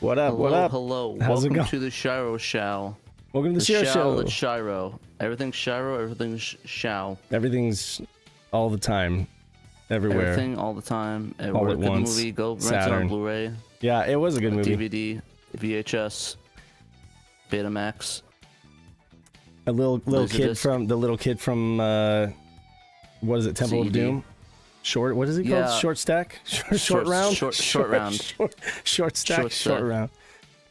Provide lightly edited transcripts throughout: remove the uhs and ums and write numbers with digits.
What up? Hello, what up? Hello. How's Welcome to the SHIRO Show. Welcome to the SHIRO Show. It's SHIRO. Everything's SHIRO. Everything's Show. Everything's all the time, everywhere. Everything all the time. All at good once. Movie. Go rent Saturn. it on Blu-ray. Yeah, it was a good movie. DVD, VHS, Betamax. A little kid Laserdisc. from what is it? Temple of CD. Doom. Short. What is it called? Yeah. Short stack. Short round. Short round. Short stack. Short Short stack. round.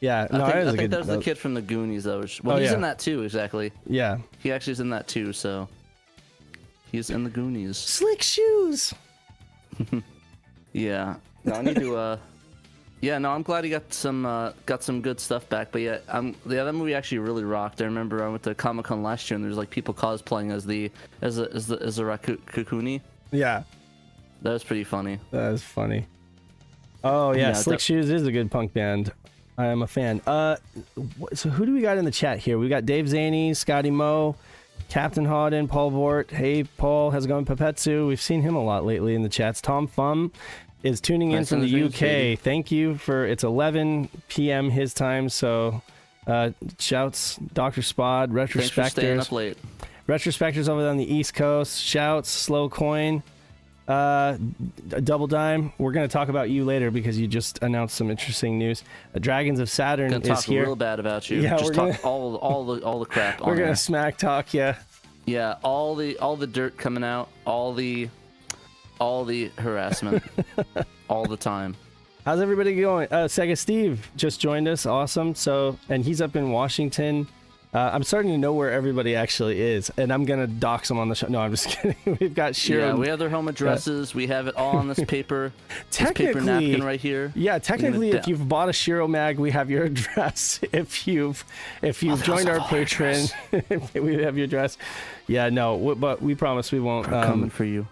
Yeah. No, I it was a think good. that was the kid from the Goonies, though. Well, Oh, he's yeah. in that too, exactly. Yeah. He actually is in that too, so he's in the Goonies. Slick shoes. Yeah. No, I need to. Yeah, no, I'm glad he got some good stuff back. But yeah, that movie actually really rocked. I remember I went to Comic-Con last year, and there's like people cosplaying as the Rakuni. Yeah. That was pretty funny. That is funny. Oh yeah, Yeah, Slick Shoes is a good punk band. I am a fan. So who do we got in the chat here? We got Dave Zaney, Scotty Moe, Captain Hawden, Paul Vort. Hey Paul, how's it going? Pepetsu. We've seen him a lot lately in the chats. Tom Fum is tuning in from the UK. Thank you for. It's 11 p.m. his time. So shouts, Dr. Spod, Thanks for staying Retrospectors. up late. Retrospectors over on the East Coast. Shouts, Slow Coin, Double Dime. We're gonna talk about you later because you just announced some interesting news. Dragons of Saturn Gonna is talk here. real bad about you. Yeah, Just we're talk all the crap. We're on gonna there. smack talk, yeah. Yeah, all the dirt coming out, all the harassment, all the time. How's everybody going? Sega Steve just joined us. Awesome. So, and he's up in Washington. I'm starting to know where everybody actually is, and I'm gonna dox them on the show. No, I'm just kidding. We've got Shiro. Yeah, we have their home addresses. We have it all on this paper. This paper Technically- napkin right here. Yeah, technically, gonna if you've bought a Shiro mag, we have your address. If you've joined our Patron, we have your address. Yeah, no, but we promise we won't. We're coming for you.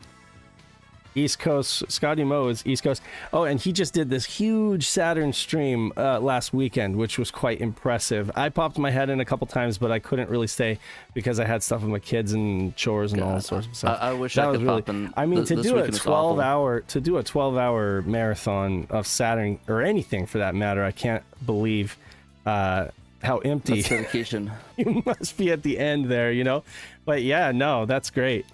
East Coast, Scotty Moe is East Coast. Oh, and he just did this huge Saturn stream last weekend, which was quite impressive. I popped my head in a couple times, but I couldn't really stay because I had stuff with my kids and chores and all sorts of stuff. I wish That I was could really, pop in. I mean, to this do a weekend is awful. 12-hour marathon of Saturn or anything for that matter, I can't believe how empty That's dedication. you must be at the end there, you know. But yeah, no, that's great.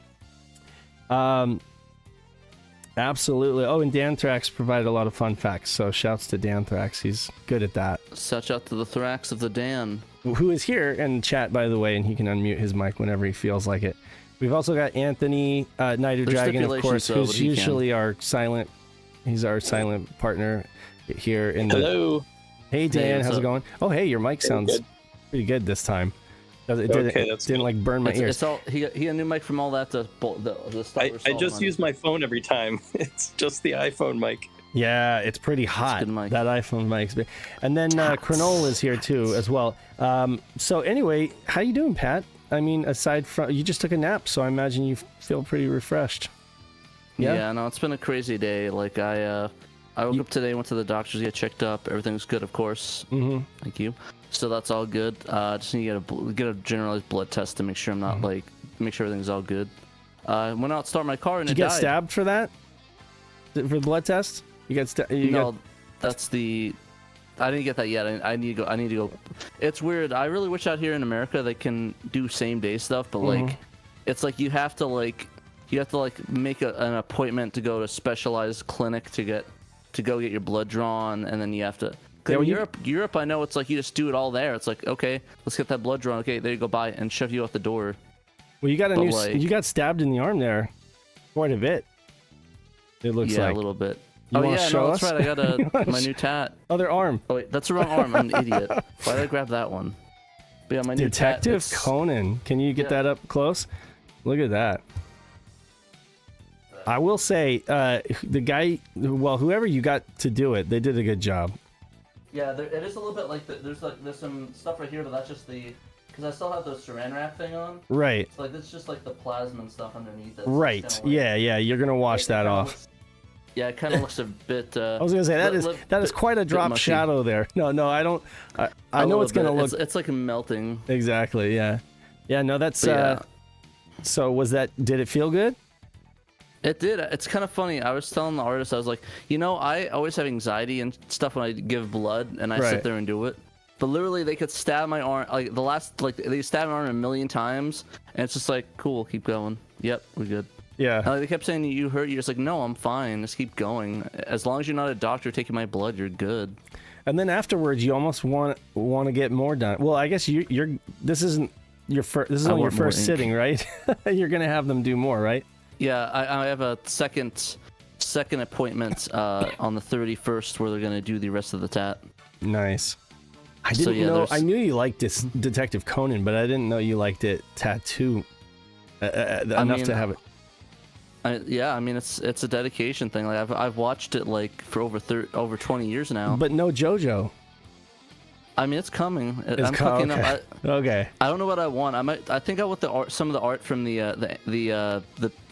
Absolutely. Oh, and Danthrax provided a lot of fun facts, so shouts to Danthrax. He's good at that. Such out to the thorax of the Dan. Who is here in chat, by the way, and he can unmute his mic whenever he feels like it. We've also got Anthony Nighter There's Dragon, of course, stipulations, though, who's but he usually our silent. He's our silent partner here in the. Hello. Hey Dan, what's how's it up? going? Oh hey, your mic sounds good. pretty good this time. It Okay, that's didn't good. like burn my ears. It's all he got a new mic from all that the stuff. I just use my phone every time. It's just the iPhone mic. Yeah, it's pretty hot. good mic. That iPhone mic's big. And then Chronol is here too as well. So anyway, how you doing, Pat? I mean, aside from you just took a nap, so I imagine you feel pretty refreshed. Yeah, no, it's been a crazy day. Like I woke up today, went to the doctors to get checked up. Everything's good, of course. Mm-hmm. Thank you. So that's all good. Just need to get a generalized blood test to make sure I'm not make sure everything's all good. Went out to start my car and Did it you get died. stabbed for that? For the blood test? You got stabbed? No, that's the. I didn't get that yet. I need to go. It's weird. I really wish out here in America they can do same day stuff, but like, it's like you have to make an appointment to go to a specialized clinic to go get your blood drawn, and then you have to. Yeah, well, Europe, I know it's like you just do it all there. It's like, okay, let's get that blood drawn. Okay, there you go, bye, and shove you out the door. Well, you got but like- you got stabbed in the arm there, quite a bit. It looks Yeah, like a little bit. You Oh wanna yeah, show no, that's us? right. I got You wanna my new tat. other arm. Oh wait, that's the wrong arm. I'm an idiot. Why did I grab that one? But yeah, my new tat. Detective it's- Conan. Can you get Yeah. that up close? Look at that. I will say, the guy, well, whoever you got to do it, they did a good job. Yeah, it is a little bit like there's some stuff right here, but that's just because I still have the saran wrap thing on. Right. So like it's just like the plasma and stuff underneath it. Right. Yeah, you're gonna wash that off. Yeah, it kind of looks a bit. I was gonna say that is quite a drop mushy. shadow there. No, I don't. I know little it's gonna bit. look It's like melting. exactly. Yeah. Yeah, no, that's But yeah. So did it feel good? It did. It's kind of funny. I was telling the artist, I was like, I always have anxiety and stuff when I give blood, and I sit there and do it. But literally, they could stab my arm. Like they stabbed my arm a million times, and it's just like, cool, keep going. Yep, we're good. Yeah. And, like, they kept saying you hurt. You're just like, no, I'm fine. Just keep going. As long as you're not a doctor taking my blood, you're good. And then afterwards, you almost want to get more done. Well, I guess you're. This isn't your first. This is only your first sitting, right? You're gonna have them do more, right? Yeah, I have a second appointment on the 31st where they're gonna do the rest of the tat. Nice. I didn't know. There's... I knew you liked this Detective Conan, but I didn't know you liked it tattoo enough to have it. I mean, it's a dedication thing. Like I've watched it like for over 20 years now. But no JoJo. I mean, it's coming. I'm cooking up. Okay. I don't know what I want. I think I want some of the art from the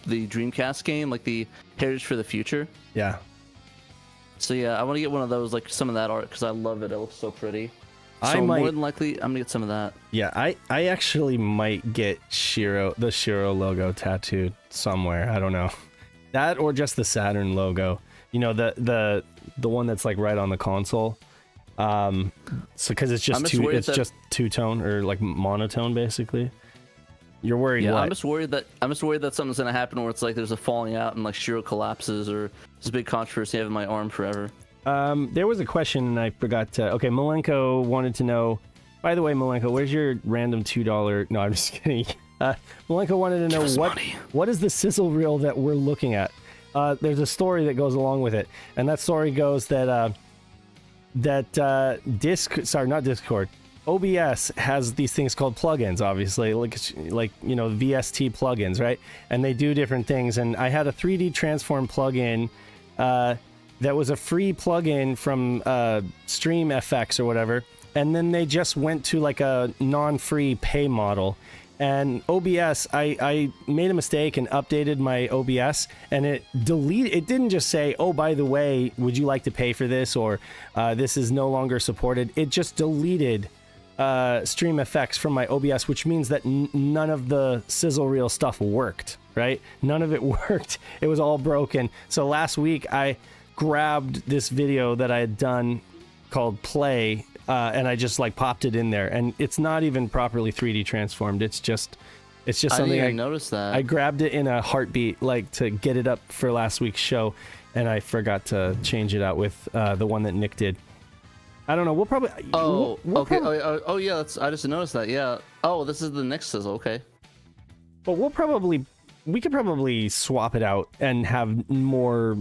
Dreamcast game, like the Heritage for the Future. Yeah. So yeah, I want to get one of those, like some of that art, because I love it. It looks so pretty. So more than likely, I'm gonna get some of that. Yeah, I actually might get the SHIRO logo tattooed somewhere. I don't know, that or just the Saturn logo. The one that's like right on the console. So because it's just just two-tone or like monotone basically. You're worried. Yeah, what? I'm just worried that something's gonna happen where it's like there's a falling out and like SHIRO collapses, or there's a big controversy having my arm forever. There was a question and I forgot to. Okay, Malenko wanted to know. By the way, Malenko, where's your random $2? No, I'm just kidding. Malenko wanted to know what is the sizzle reel that we're looking at. There's a story that goes along with it, and that story goes that Discord. OBS has these things called plugins, obviously, like VST plugins, right? And they do different things. And I had a 3D transform plugin. That was a free plugin from Stream FX or whatever, and then they just went to like a non-free pay model. And OBS, I made a mistake and updated my OBS, and it didn't just say, oh, by the way, would you like to pay for this, or this is no longer supported. It just deleted Stream FX from my OBS, which means that none of the sizzle reel stuff worked, right? None of it worked. It was all broken. So last week I grabbed this video that I had done called Play, and I just like popped it in there, and it's not even properly 3D transformed. It's just something I noticed that. I grabbed it in a heartbeat, like to get it up for last week's show, and I forgot to change it out with the one that Nick did. I don't know. We'll probably. Oh, okay. Oh, yeah. I just noticed that. Yeah. Oh, this is the next sizzle. Okay. But we could probably swap it out and have more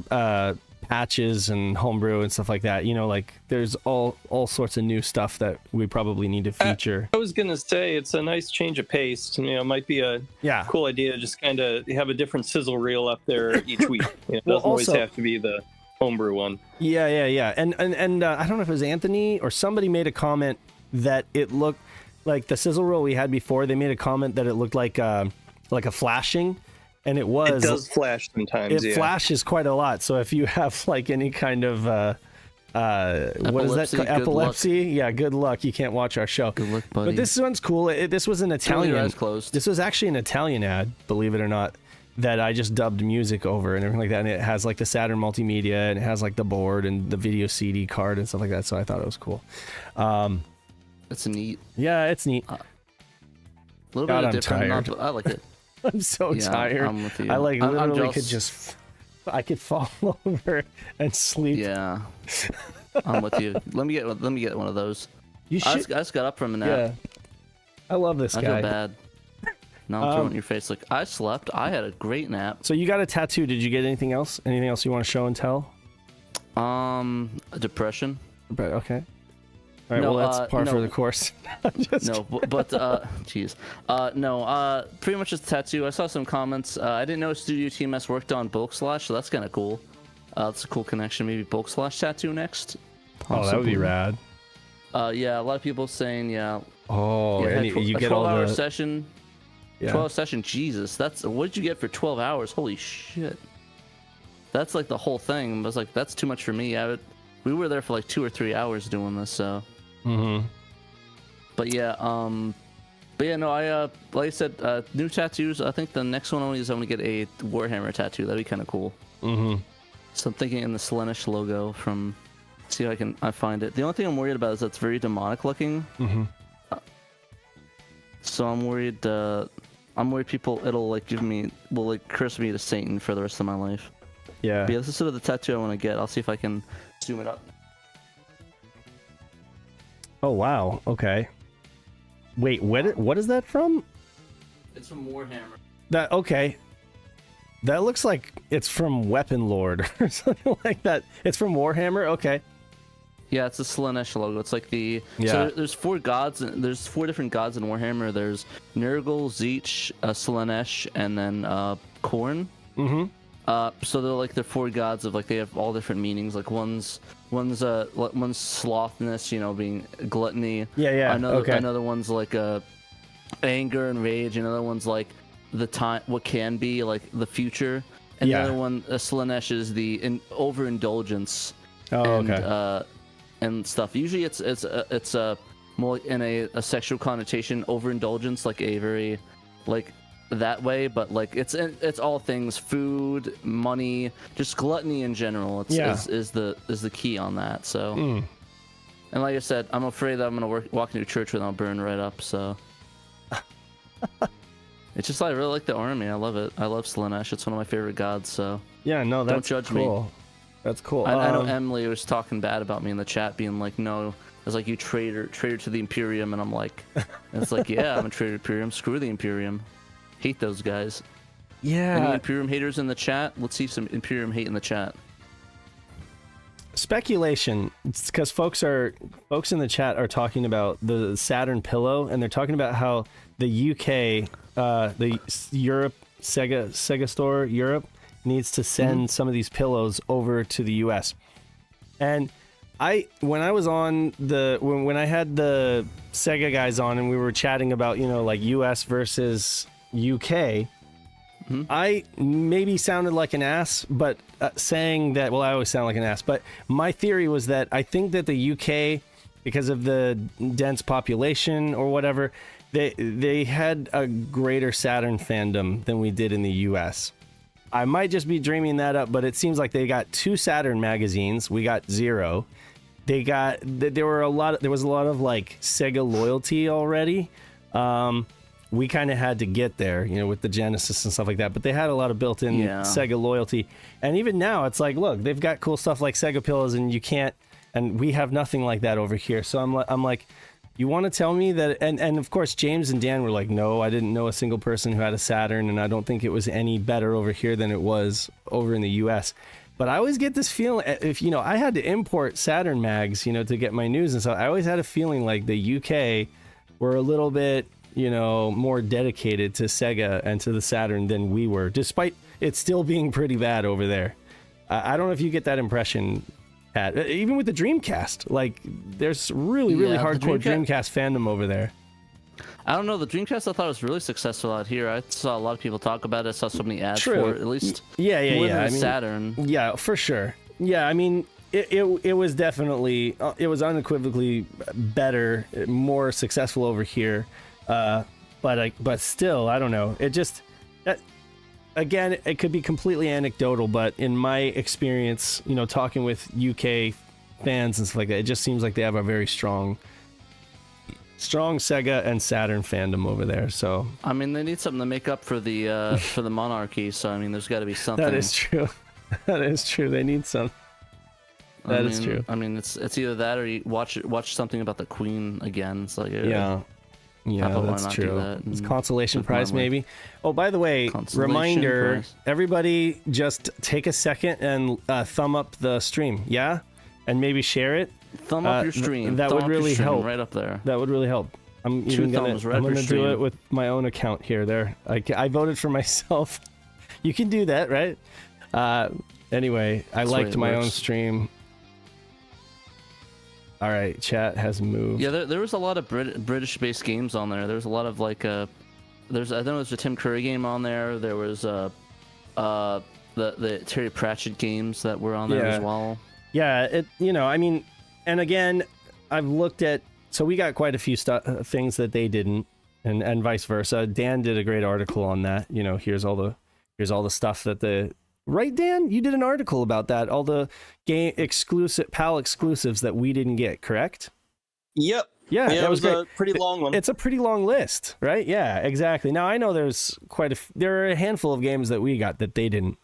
patches and homebrew and stuff like that. Like there's all sorts of new stuff that we probably need to feature. I was gonna say it's a nice change of pace. It might be a cool idea. Just kind of have a different sizzle reel up there each week. It doesn't always have to be the homebrew one. Yeah. And I don't know if it was Anthony or somebody made a comment that it looked like the sizzle reel we had before. They made a comment that it looked like a flashing. And it does flash sometimes. It flashes quite a lot. So if you have like any kind of what is that called? Epilepsy? Yeah, good luck. You can't watch our show. Good luck, buddy. But this one's cool. This was an Italian. Your eyes closed. This was actually an Italian ad, believe it or not, that I just dubbed music over and everything like that. And it has like the Saturn multimedia, and it has like the board and the video CD card and stuff like that. So I thought it was cool. It's neat. Yeah, it's neat. A little bit of different. I like it. I'm so tired. I'm with you. I like literally I could fall over and sleep. Yeah, I'm with you. Let me get one of those. You should. I just got up from a nap. Yeah. I love this guy. I feel bad. Now I'm throwing it in your face. Like, I slept. I had a great nap. So you got a tattoo. Did you get anything else? Anything else you want to show and tell? Depression. Okay. All right, well, that's par for the course. Jeez. Pretty much just a tattoo. I saw some comments. I didn't know Studio TMS worked on Bulk Slash, so that's kind of cool. That's a cool connection. Maybe Bulk Slash tattoo next. Oh, that would be rad. Yeah, a lot of people saying, yeah. Oh, and you get all the... 12-hour session. Yeah. 12 session, Jesus. What did you get for 12 hours? Holy shit. That's like the whole thing. I was like, that's too much for me. We were there for like 2 or 3 hours doing this, so... Mm-hmm. But yeah, But yeah, no, like I said, new tattoos. I think the next one is I'm gonna get a Warhammer tattoo. That'd be kind of cool. Mm-hmm. So I'm thinking in the Slaanesh logo from. See if I find it. The only thing I'm worried about is that it's very demonic looking. Mm-hmm. So I'm worried. People it'll like will like curse me to Satan for the rest of my life. Yeah. But yeah, this is sort of the tattoo I want to get. I'll see if I can zoom it up. Oh wow. Okay. Wait, what is that from? It's from Warhammer. That okay. That looks like it's from Weapon Lord or something like that. It's from Warhammer. Okay. Yeah, it's the Slaanesh logo. It's like the yeah. So there's 4 gods. There's 4 different gods in Warhammer. There's Nurgle, Zeech, Slaanesh, and then Khorne. Mm-hmm. So they're 4 gods of like they have all different meanings. Like one's slothness, being gluttony. Yeah. Another one's like anger and rage. Another one's like the time, what can be like the future. And the other one, Slaanesh, is the overindulgence. Oh, okay. And stuff. Usually it's more in a sexual connotation, overindulgence, like a very like that way, but like it's all things food, money, just gluttony in general. Is the key on that. So and like I said, I'm afraid that I'm gonna walk into church and I'll burn right up. So it's just I really like the army. I love it. I love Slaanesh. It's one of my favorite gods. So yeah, no, that's don't judge cool. me. That's cool. I know Emily was talking bad about me in the chat, being like, "No, it's like you traitor to the Imperium," and I'm like, and it's like, yeah, I'm a traitor to Imperium. Screw the Imperium. Hate those guys. Yeah. Any Imperium haters in the chat? Let's see some Imperium hate in the chat. Speculation. It's because folks in the chat are talking about the Saturn pillow, and they're talking about how the UK, the Europe Sega store Europe, needs to send some of these pillows over to the US. And when I was on when I had the Sega guys on and we were chatting about, like US versus UK, I maybe sounded like an ass, but saying that, well, I always sound like an ass, but my theory was that I think that the UK, because of the dense population or whatever, they had a greater Saturn fandom than we did in the US. I might just be dreaming that up, but it seems like they got 2 Saturn magazines. We got 0. There was a lot of like Sega loyalty already. We kind of had to get there, with the Genesis and stuff like that. But they had a lot of built-in Sega loyalty. And even now, it's like, look, they've got cool stuff like Sega pillows, and and we have nothing like that over here. So I'm like, you want to tell me that? And of course, James and Dan were like, no, I didn't know a single person who had a Saturn, and I don't think it was any better over here than it was over in the U.S. But I always get this feeling, if I had to import Saturn mags, to get my news and stuff. I always had a feeling like the UK were a little bit, more dedicated to Sega and to the Saturn than we were, despite it still being pretty bad over there. I don't know if you get that impression, Pat. Even with the Dreamcast, like there's really hardcore Dreamcast fandom over there. I don't know. The Dreamcast I thought was really successful out here. I saw a lot of people talk about it. I saw so many ads for it. At least yeah. Saturn. Yeah, for sure. Yeah, I mean, it was definitely it was unequivocally better, more successful over here. But still, I don't know. It just again, it could be completely anecdotal, but in my experience, talking with UK fans and stuff like that, it just seems like they have a very strong Sega and Saturn fandom over there. So I mean, they need something to make up for the monarchy. So I mean, there's got to be something. That is true. That is true. They need some. That is true. I mean, it's either that or you watch something about the Queen again. It's like yeah, that's true. It's consolation prize maybe. Oh, by the way, reminder: everybody, just take a second and thumb up the stream. Yeah, and maybe share it. Thumb up your stream. That would really help. Right up there. That would really help. I'm gonna do it with my own account here. There, I voted for myself. You can do that, right? Anyway, I liked my own stream. All right, chat has moved. Yeah, there was a lot of British-based games on there. There was a lot of like I know there was a Tim Curry game on there. There was the Terry Pratchett games that were on there as well. Yeah, I mean, and again, I've looked at, so we got quite a few things that they didn't. and vice versa. Dan did a great article on that. You know, here's all the stuff that the right, Dan, you did an article about that, all the game exclusive PAL exclusives that we didn't get, correct? Yep. Yeah, that it was great. a pretty long one. It's a pretty long list, right? Yeah, exactly. Now I know there's there are a handful of games that we got that they didn't,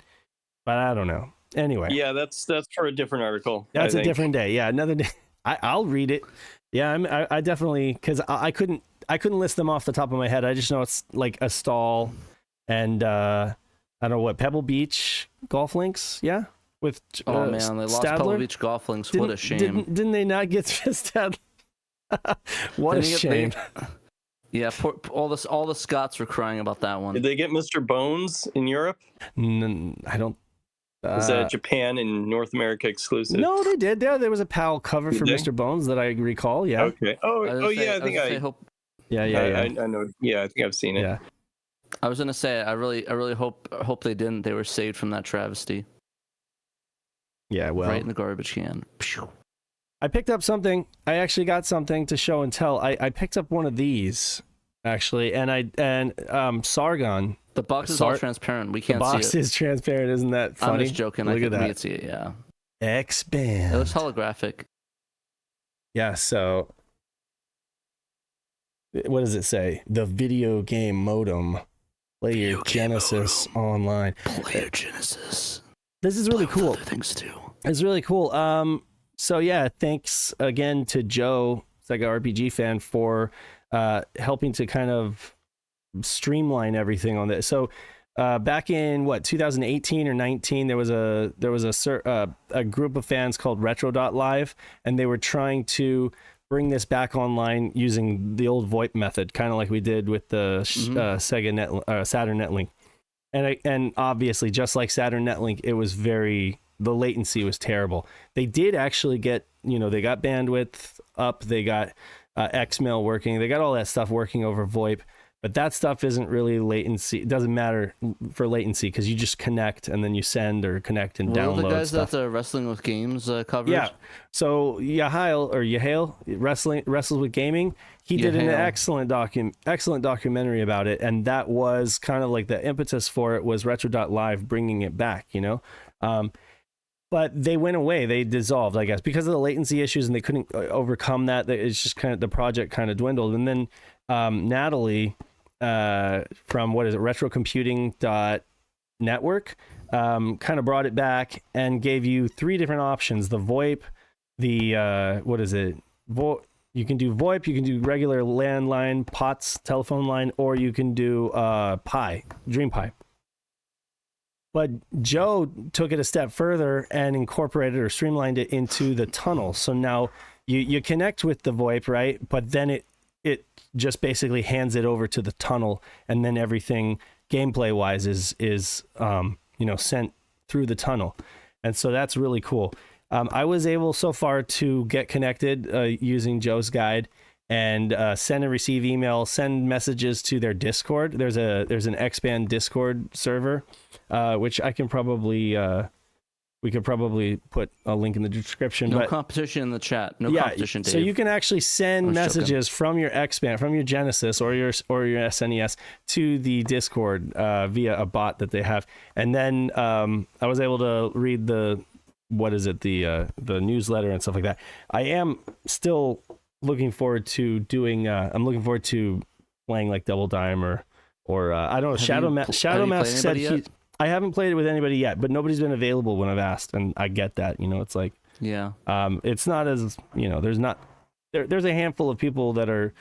but I don't know. Anyway. Yeah, that's for a different article. That's a different day. Yeah, another day. I'll read it. Yeah, I definitely, because I couldn't list them off the top of my head. I just know it's like a stall and I don't know what, Pebble Beach golf links. Yeah, with man, they lost Stadler. Pebble Beach golf links. What a shame. Didn't they not get Stadler? What a shame. Yeah, all the Scots were crying about that one. Did they get Mr. Bones in Europe? I don't. Was that Japan and North America exclusive? No, they did. There was a PAL cover for Mr. Bones that I recall. Yeah. Okay. I think I hope. Yeah. I know. Yeah, I think I've seen it. Yeah. I was gonna say, I really hope they didn't. They were saved from that travesty. Yeah. Well. Right in the garbage can. I picked up something. I actually got something to show and tell. I picked up one of these actually, and Sargon. The box is all transparent. We can't see it. The box is transparent. Isn't that funny? I'm just joking. Look at that. We can see it. Yeah. Expand. It looks holographic. Yeah. So, what does it say? The video game modem. Play your Genesis online. Play your Genesis. This is really cool. Other things too. It's really cool. So yeah, thanks again to Joe, Sega RPG fan, for helping to kind of streamline everything on this. So back in 2018 or 19, there was a group of fans called Retro.live, and they were trying to bring this back online using the old VoIP method, kind of like we did with the Sega Saturn Netlink. And obviously, just like Saturn Netlink, the latency was terrible. They did actually get, they got bandwidth up, they got Xmail working, they got all that stuff working over VoIP, but that stuff isn't really latency. It doesn't matter for latency because you just connect and then you send or connect and download the guys stuff. that Wrestling with Games coverage? Yeah. So Yahail wrestles with gaming. He did an excellent documentary about it, and that was kind of like the impetus for it was Retro.live bringing it back, But they went away. They dissolved, I guess, because of the latency issues, and they couldn't overcome that. It's just kind of the project kind of dwindled. And then Natalie from retrocomputing.network kind of brought it back and gave you 3 different options: the VoIP, you can do VoIP, you can do regular landline, POTS telephone line, or you can do Dream Pi. But Joe took it a step further and incorporated or streamlined it into the tunnel. So now you connect with the VoIP, right? But then it just basically hands it over to the tunnel, and then everything gameplay wise is sent through the tunnel. And so that's really cool. I was able so far to get connected using Joe's guide and send and receive email, send messages to their Discord. There's an Expand Discord server, which I can probably we could probably put a link in the description. No competition in the chat. No competition, Dave. So you can actually send messages from your Expand, from your Genesis or your SNES to the Discord via a bot that they have. And then I was able to read the newsletter and stuff like that. I am still looking forward to doing. I'm looking forward to playing like Double Dime or I don't know. Shadow Mask said I haven't played it with anybody yet, but nobody's been available when I've asked, and I get that. It's like it's not as there's a handful of people that are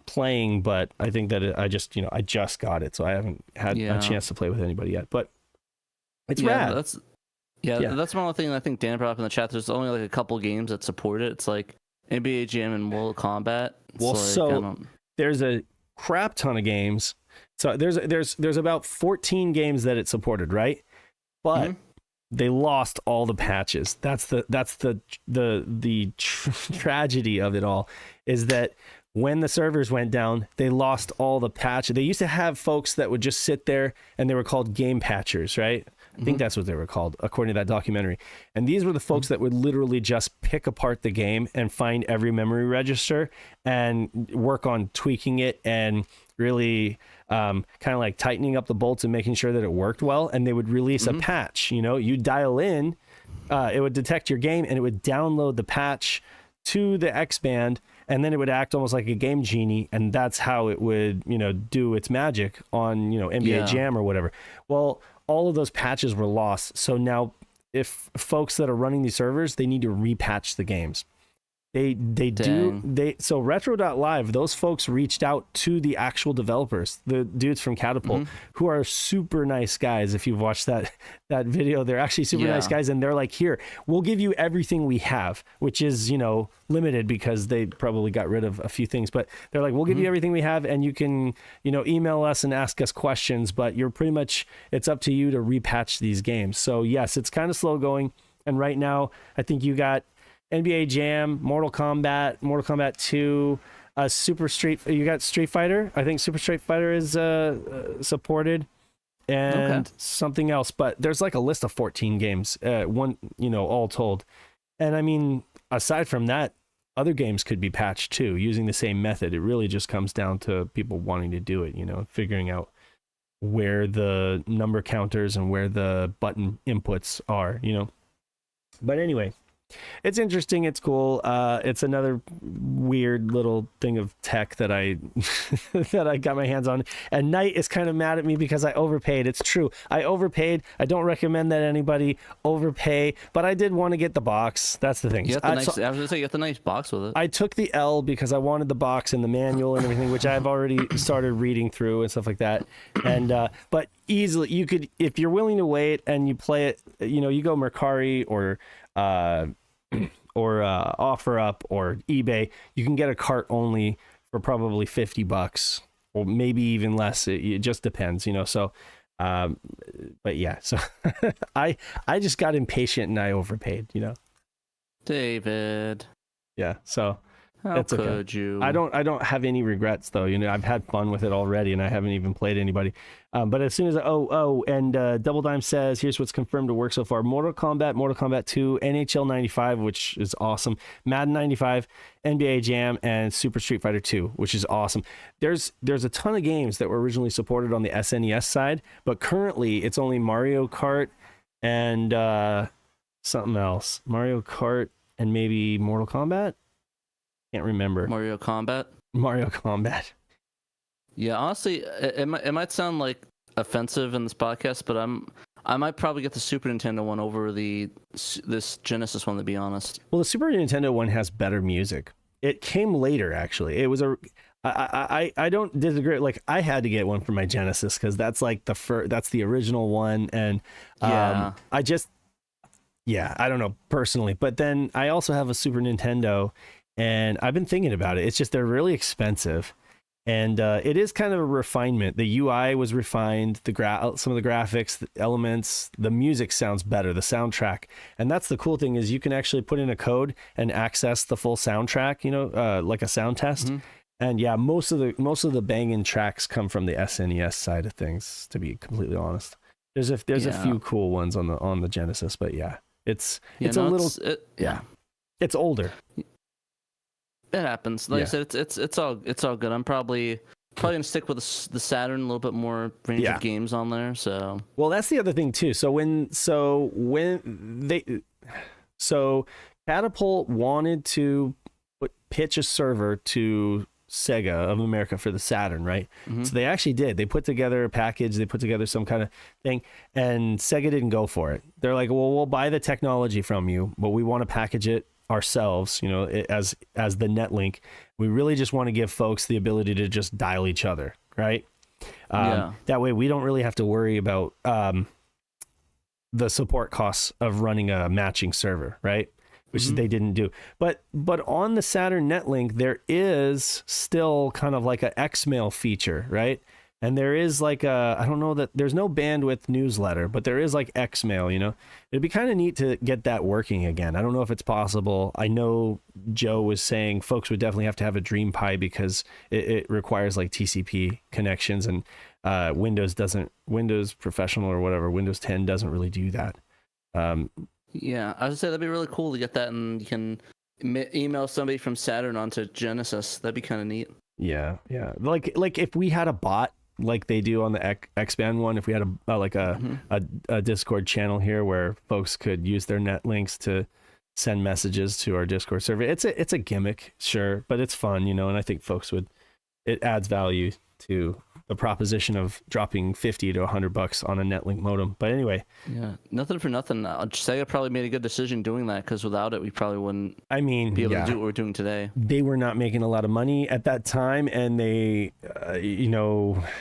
playing, but I think that I just got it, so I haven't had a chance to play with anybody yet. But it's rad. That's one other thing I think Dan brought up in the chat. There's only like a couple games that support it. It's like NBA Jam and Mortal Kombat. There's a crap ton of games. So there's about 14 games that it supported, right? But they lost all the patches. That's the tragedy of it all, is that when the servers went down, they lost all the patches. They used to have folks that would just sit there, and they were called game patchers, right? I think that's what they were called, according to that documentary. And these were the folks that would literally just pick apart the game and find every memory register and work on tweaking it and really kind of like tightening up the bolts and making sure that it worked well. And they would release a patch. You know, you dial in, it would detect your game and it would download the patch to the X band, and then it would act almost like a game genie, and that's how it would, you know, do its magic on, you know, NBA Jam or whatever. Well, all of those patches were lost. So now if folks that are running these servers, they need to repatch the games. So Retro.live, those folks reached out to the actual developers, the dudes from Catapult, who are super nice guys. If you've watched that video, they're actually super nice guys, and they're like, here, we'll give you everything we have, which is, you know, limited because they probably got rid of a few things, but they're like, we'll give you everything we have, and you can, you know, email us and ask us questions, but you're pretty much, it's up to you to repatch these games. So yes, it's kind of slow going, and right now I think you got NBA Jam, Mortal Kombat 2, you got Street Fighter. I think Super Street Fighter is supported, and something else. But there's like a list of 14 games, one, you know, all told. And I mean, aside from that, other games could be patched too, using the same method. It really just comes down to people wanting to do it, you know, figuring out where the number counters and where the button inputs are, you know. But anyway, it's interesting. It's cool. It's another weird little thing of tech that I that I got my hands on. And Knight is kind of mad at me because I overpaid. It's true. I overpaid. I don't recommend that anybody overpay, but I did want to get the box. That's the thing. You got the nice, I was gonna say, you got the nice box with it. I took the L because I wanted the box and the manual and everything, which I've already started reading through and stuff like that. And but easily you could, if you're willing to wait and you play it, you know, you go Mercari or OfferUp or eBay, you can get a cart only for probably $50 or maybe even less. It just depends, you know. So but yeah, so I just got impatient and I overpaid, you know. David. Yeah, so how that's could okay. you? I don't have any regrets though. You know, I've had fun with it already, and I haven't even played anybody. But as soon as Double Dime says, here's what's confirmed to work so far: Mortal Kombat 2, NHL 95, which is awesome, Madden 95, NBA Jam, and Super Street Fighter 2, which is awesome. There's a ton of games that were originally supported on the SNES side, but currently it's only Mario Kart and something else, Mario Kart and maybe Mortal Kombat. Can't remember. Mario Kombat. Yeah, honestly, it might sound like offensive in this podcast, but I might probably get the Super Nintendo one over this Genesis one, to be honest. Well, the Super Nintendo one has better music. It came later, actually. It was I don't disagree. Like, I had to get one for my Genesis because that's like that's the original one, and I don't know personally, but then I also have a Super Nintendo. And I've been thinking about it. It's just they're really expensive, and it is kind of a refinement. The UI was refined, some of the graphics, the elements, the music sounds better, the soundtrack. And that's the cool thing, is you can actually put in a code and access the full soundtrack, you know, like a sound test. And yeah, most of the banging tracks come from the SNES side of things, to be completely honest. There's a few cool ones on the Genesis, but yeah, it's older. It happens. Like I said, it's all good. I'm probably gonna stick with the Saturn, a little bit more range of games on there. So well, that's the other thing too. So Catapult wanted to pitch a server to Sega of America for the Saturn, right? So they actually did. They put together a package. They put together some kind of thing, and Sega didn't go for it. They're like, well, we'll buy the technology from you, but we want to package it ourselves, you know, as the Netlink. We really just want to give folks the ability to just dial each other, right? That way we don't really have to worry about the support costs of running a matching server, right? Which they didn't do. But on the Saturn Netlink, there is still kind of like an Xmail feature, right? And there is like I don't know that there's no bandwidth newsletter, but there is like Xmail, you know. It'd be kind of neat to get that working again. I don't know if it's possible. I know Joe was saying folks would definitely have to have a Dream Pi because it requires like TCP connections, and Windows Professional or whatever, Windows 10 doesn't really do that. Yeah, I would say that'd be really cool to get that, and you can email somebody from Saturn onto Genesis. That'd be kind of neat. Yeah. Like if we had a bot like they do on the X-Band one, if we had a Discord channel here where folks could use their Netlinks to send messages to our Discord server. It's a gimmick, sure, but it's fun, you know, and I think folks it adds value to the proposition of dropping $50 to $100 on a Netlink modem. But anyway, yeah, nothing for nothing. Sega probably made a good decision doing that, because without it, we probably wouldn't. Be able to do what we're doing today. They were not making a lot of money at that time, and they,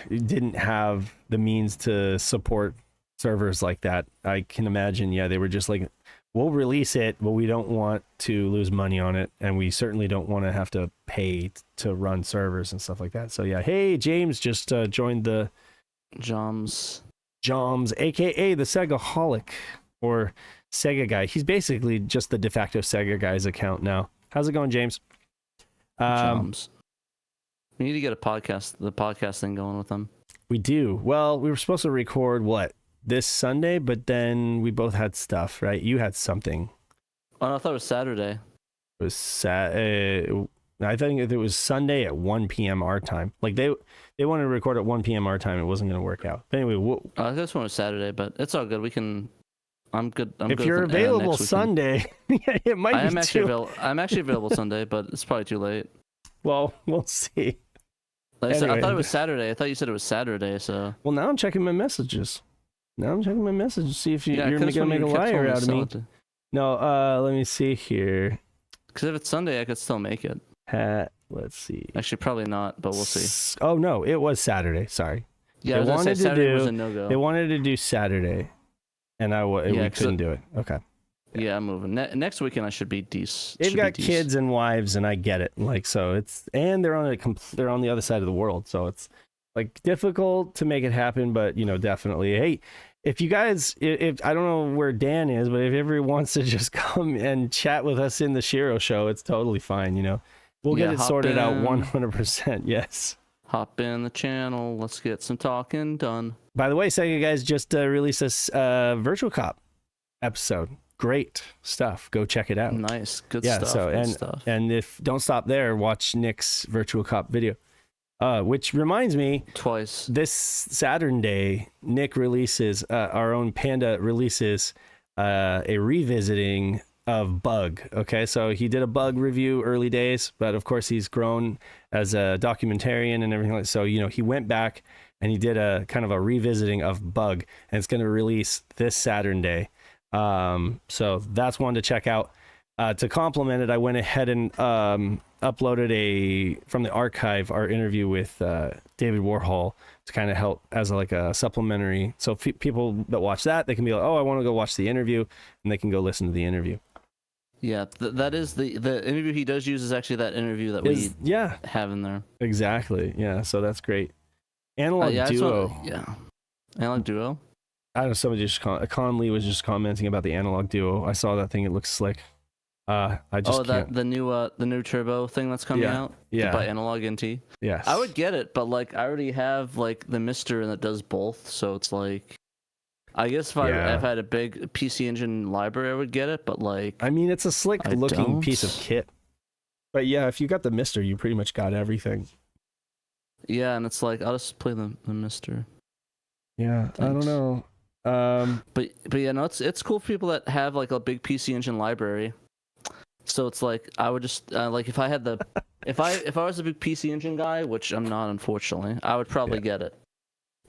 didn't have the means to support servers like that. I can imagine. Yeah, they were just like, we'll release it, but we don't want to lose money on it, and we certainly don't want to have to pay to run servers and stuff like that. So yeah, hey, James just joined the Joms, aka the Segaholic, or Sega guy. He's basically just the de facto Sega guy's account now. How's it going, James? Joms. We need to get the podcast thing going with them. We do. Well, we were supposed to record this Sunday, but then we both had stuff, right? You had something. Oh, I thought it was Saturday. It was I think it was Sunday at 1 p.m. our time. Like they wanted to record at 1 p.m. our time. It wasn't going to work out. But anyway, I guess one was Saturday, but it's all good. I'm good. If you're available Sunday, it might be I'm actually available Sunday, but it's probably too late. Well, we'll see. Like I thought it was Saturday. I thought you said it was Saturday. So. Well, now I'm checking my messages. To see if you're going to make a liar out of me. No, let me see here. Because if it's Sunday, I could still make it. Let's see. Actually, probably not, but we'll see. Oh, no, it was Saturday. Sorry. Yeah, Saturday was a no-go. They wanted to do Saturday, and we couldn't do it. Okay. Yeah, I'm moving. Next weekend, I should be decent. They've got kids and wives, and I get it. Like, so and they're on the other side of the world, so it's like difficult to make it happen, but definitely. Hey, if you guys, if I don't know where Dan is, but if everyone wants to just come and chat with us in the SHIRO show, it's totally fine. We'll get it sorted out 100%. Yes. Hop in the channel. Let's get some talking done. By the way, Sega guys just released this Virtual Cop episode. Great stuff. Go check it out. Nice. Good stuff. And if don't stop there, watch Nick's Virtual Cop video. Which reminds me, twice this SaturnDave, Nick releases, our own Panda releases a revisiting of Bug. Okay, so he did a Bug review early days, but of course he's grown as a documentarian and everything like that. So, he went back and he did a kind of a revisiting of Bug, and it's going to release this SaturnDave. So that's one to check out. To complement it, I went ahead and uploaded from the archive our interview with David Warhol to kind of help as a supplementary. So people that watch that, they can be like, oh, I want to go watch the interview, and they can go listen to the interview. Yeah, that is the interview he does use is actually that interview that we have in there. Exactly. Yeah. So that's great. Analog Duo. Analog Duo. I don't know. Somebody Conley was just commenting about the Analog Duo. I saw that thing. It looks slick. I just can't. the new turbo thing that's coming out. Yeah. By Analog NT. Yes. I would get it, but I already have the Mister that does both, so it's I guess if I had a big PC Engine library, I would get it, but I mean, it's a slick looking piece of kit. But yeah, if you got the Mister, you pretty much got everything. Yeah, and it's I'll just play the Mister. Yeah, thanks. I don't know. But yeah, no, it's cool for people that have a big PC Engine library. So it's I would just if I had if I was a big PC Engine guy, which I'm not, unfortunately, I would probably get it.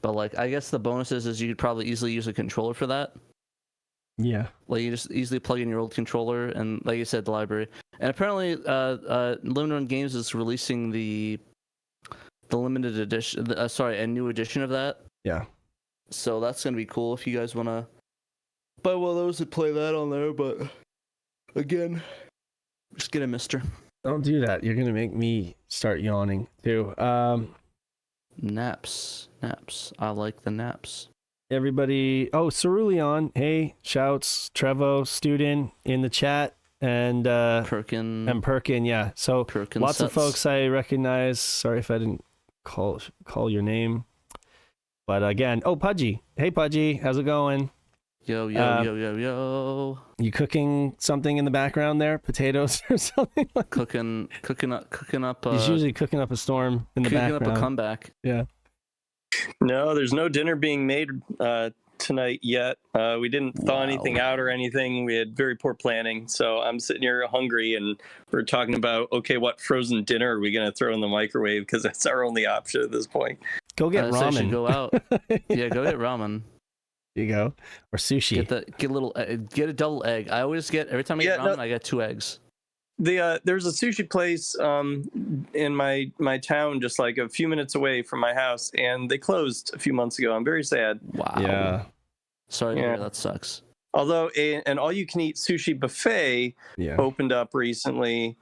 But I guess the bonus is you could probably easily use a controller for that. Yeah. You just easily plug in your old controller and, like you said, the library. And apparently, Limited Run Games is releasing the limited edition. A new edition of that. Yeah. So that's gonna be cool if you guys wanna buy one of those and play that on there. But again, just get a Mister. Don't do that. You're gonna make me start yawning too. Naps. I like the naps. Everybody. Oh, Cerulean. Hey, shouts. Trevo, student in the chat. And Perkin, yeah. So Perkin lots sets. of folks I recognize. Sorry if I didn't call your name. But again, Pudgy. Hey, Pudgy, how's it going? Yo. You cooking something in the background there? Potatoes or something? Cooking up. He's usually cooking up a storm in the background. Cooking up a comeback. Yeah. No, there's no dinner being made tonight yet. We didn't thaw anything out or anything. We had very poor planning. So I'm sitting here hungry, and we're talking about, okay, what frozen dinner are we going to throw in the microwave? Because that's our only option at this point. Go get ramen. Go out. Yeah, go get ramen. There you go. Or sushi. Get a double egg. I always get, every time I get ramen, I get 2 eggs. There's a sushi place in my town, just like a few minutes away from my house, and they closed a few months ago. I'm very sad. Wow. Yeah. Sorry to hear, that sucks. Although an all-you-can-eat sushi buffet opened up recently,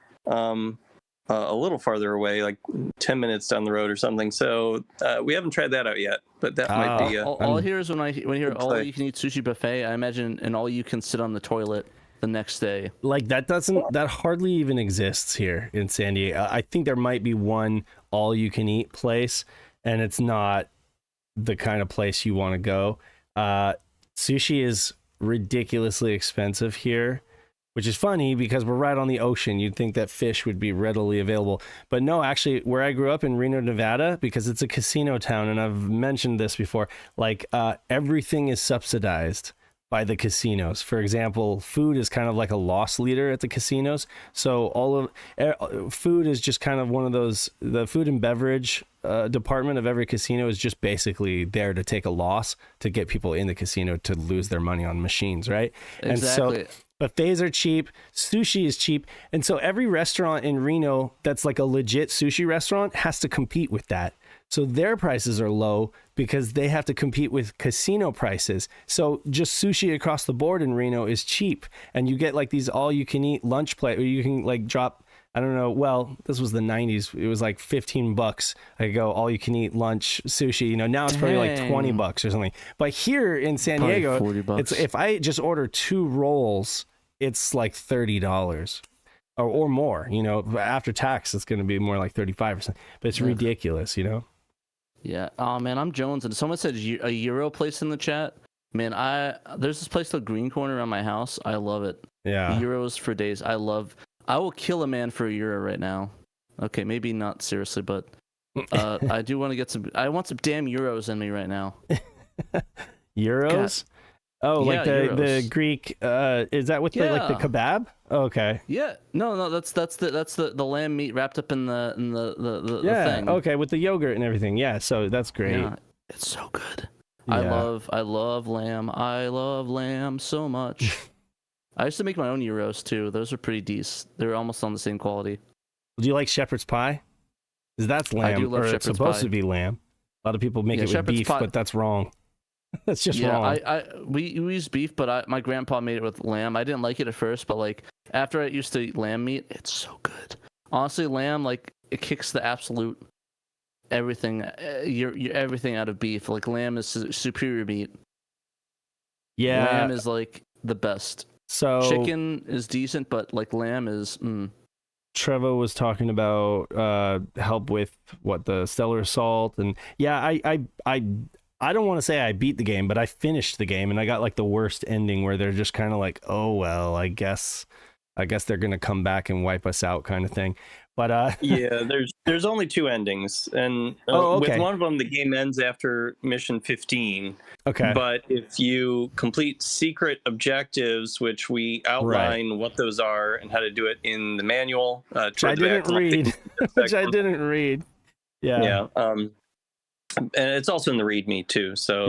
a little farther away, like 10 minutes down the road or something. So we haven't tried that out yet, but that might be. All I hear is when I hear all-you-can-eat sushi buffet, I imagine an all-you-can-sit on the toilet the next day. Like that hardly even exists here in San Diego. I think there might be one all-you-can-eat place, and it's not the kind of place you want to go. Sushi is ridiculously expensive here, which is funny because we're right on the ocean. You'd think that fish would be readily available. But no, actually, where I grew up in Reno, Nevada, because it's a casino town, and I've mentioned this before, like everything is subsidized by the casinos. For example, food is kind of like a loss leader at the casinos. So all of food is just kind of one of those, the food and beverage department of every casino is just basically there to take a loss to get people in the casino to lose their money on machines, right? Exactly. And so buffets are cheap, sushi is cheap, and so every restaurant in Reno that's like a legit sushi restaurant has to compete with that. So their prices are low because they have to compete with casino prices. So just sushi across the board in Reno is cheap, and you get like these all-you-can-eat lunch plate, or you can like drop, I don't know, well, this was the 90s. It was like $15. I could go all-you-can-eat lunch sushi. You know, now it's probably like $20 or something. But here in San Diego, it's, if I just order 2 rolls, it's like $30 or more. You know, after tax, it's going to be more like 35 or something. But it's ridiculous, you know. Yeah. Oh man, I'm Jones, and someone said a Euro place in the chat. Man, there's this place called Green Corner around my house. I love it. Yeah. Euros for days. I will kill a man for a euro right now. Okay, maybe not seriously, but I do want to get some. I want some damn euros in me right now. Euros? Oh, yeah, like the Greek. Is that with the kebab? Oh, okay. Yeah. No. That's the lamb meat wrapped up in the thing. Okay, with the yogurt and everything. Yeah. So that's great. Yeah, it's so good. Yeah. I love lamb. I love lamb so much. I used to make my own euros too. Those are pretty decent. They're almost on the same quality. Do you like shepherd's pie? Because that's lamb. I do love shepherd's it's supposed pie. to be lamb. A lot of people make it with beef, but that's wrong. That's just wrong. We use beef, but my grandpa made it with lamb. I didn't like it at first, but like after I used to eat lamb meat, it's so good. Honestly, lamb, like, it kicks the absolute everything, everything out of beef. Like, lamb is superior meat. Yeah, lamb is like the best. So chicken is decent, but like lamb is. Trevo was talking about help with the Stellar Assault, and yeah, I don't want to say I beat the game, but I finished the game, and I got like the worst ending where they're just kind of like, oh well, I guess they're gonna come back and wipe us out, kind of thing. But yeah, there's only 2 endings, and with one of them, the game ends after mission 15. Okay. But if you complete secret objectives, which we outline what those are and how to do it in the manual, which I didn't read. Yeah. Yeah. And it's also in the README too. So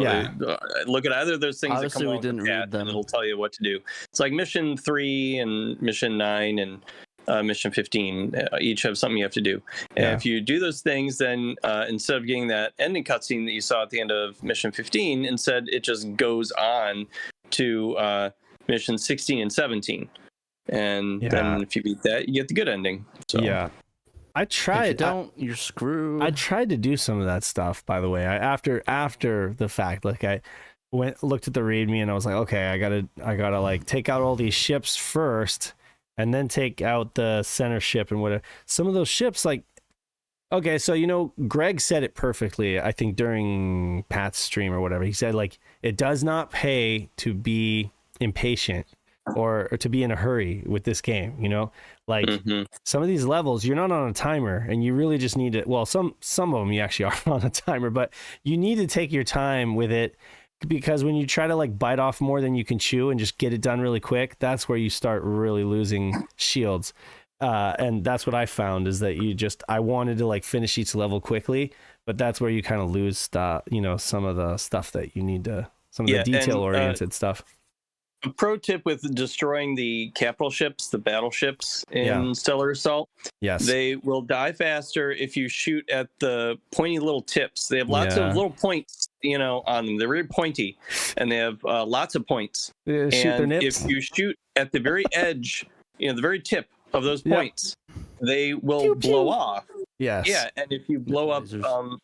look at either of those things. Obviously, that come we didn't read them. And it'll tell you what to do. It's like mission 3 and mission 9 and mission 15 each have something you have to do. And if you do those things, then instead of getting that ending cutscene that you saw at the end of mission 15, instead it just goes on to mission 16 and 17. And then if you beat that, you get the good ending. So. Yeah. I tried. If you don't, you're screwed. I tried to do some of that stuff, by the way. After the fact, like I looked at the README and I was like, okay, I gotta like take out all these ships first, and then take out the center ship and whatever. Some of those ships, like, okay, so Greg said it perfectly, I think during Pat's stream or whatever. He said like it does not pay to be impatient or to be in a hurry with this game, like some of these levels you're not on a timer and you really just need to, well, some of them you actually are on a timer, but you need to take your time with it, because when you try to like bite off more than you can chew and just get it done really quick, that's where you start really losing shields. And that's what I found, is that I wanted to like finish each level quickly, but that's where you kind of lose some of the stuff that you need to, some of the detail oriented stuff. A pro tip with destroying the capital ships, the battleships in Stellar Assault. Yes. They will die faster if you shoot at the pointy little tips. They have lots of little points, on them. They're very pointy, and they have lots of points. Shoot their nips. If you shoot at the very edge, the very tip of those points, they will pew, pew. blow off. Yes. Yeah, and if you blow up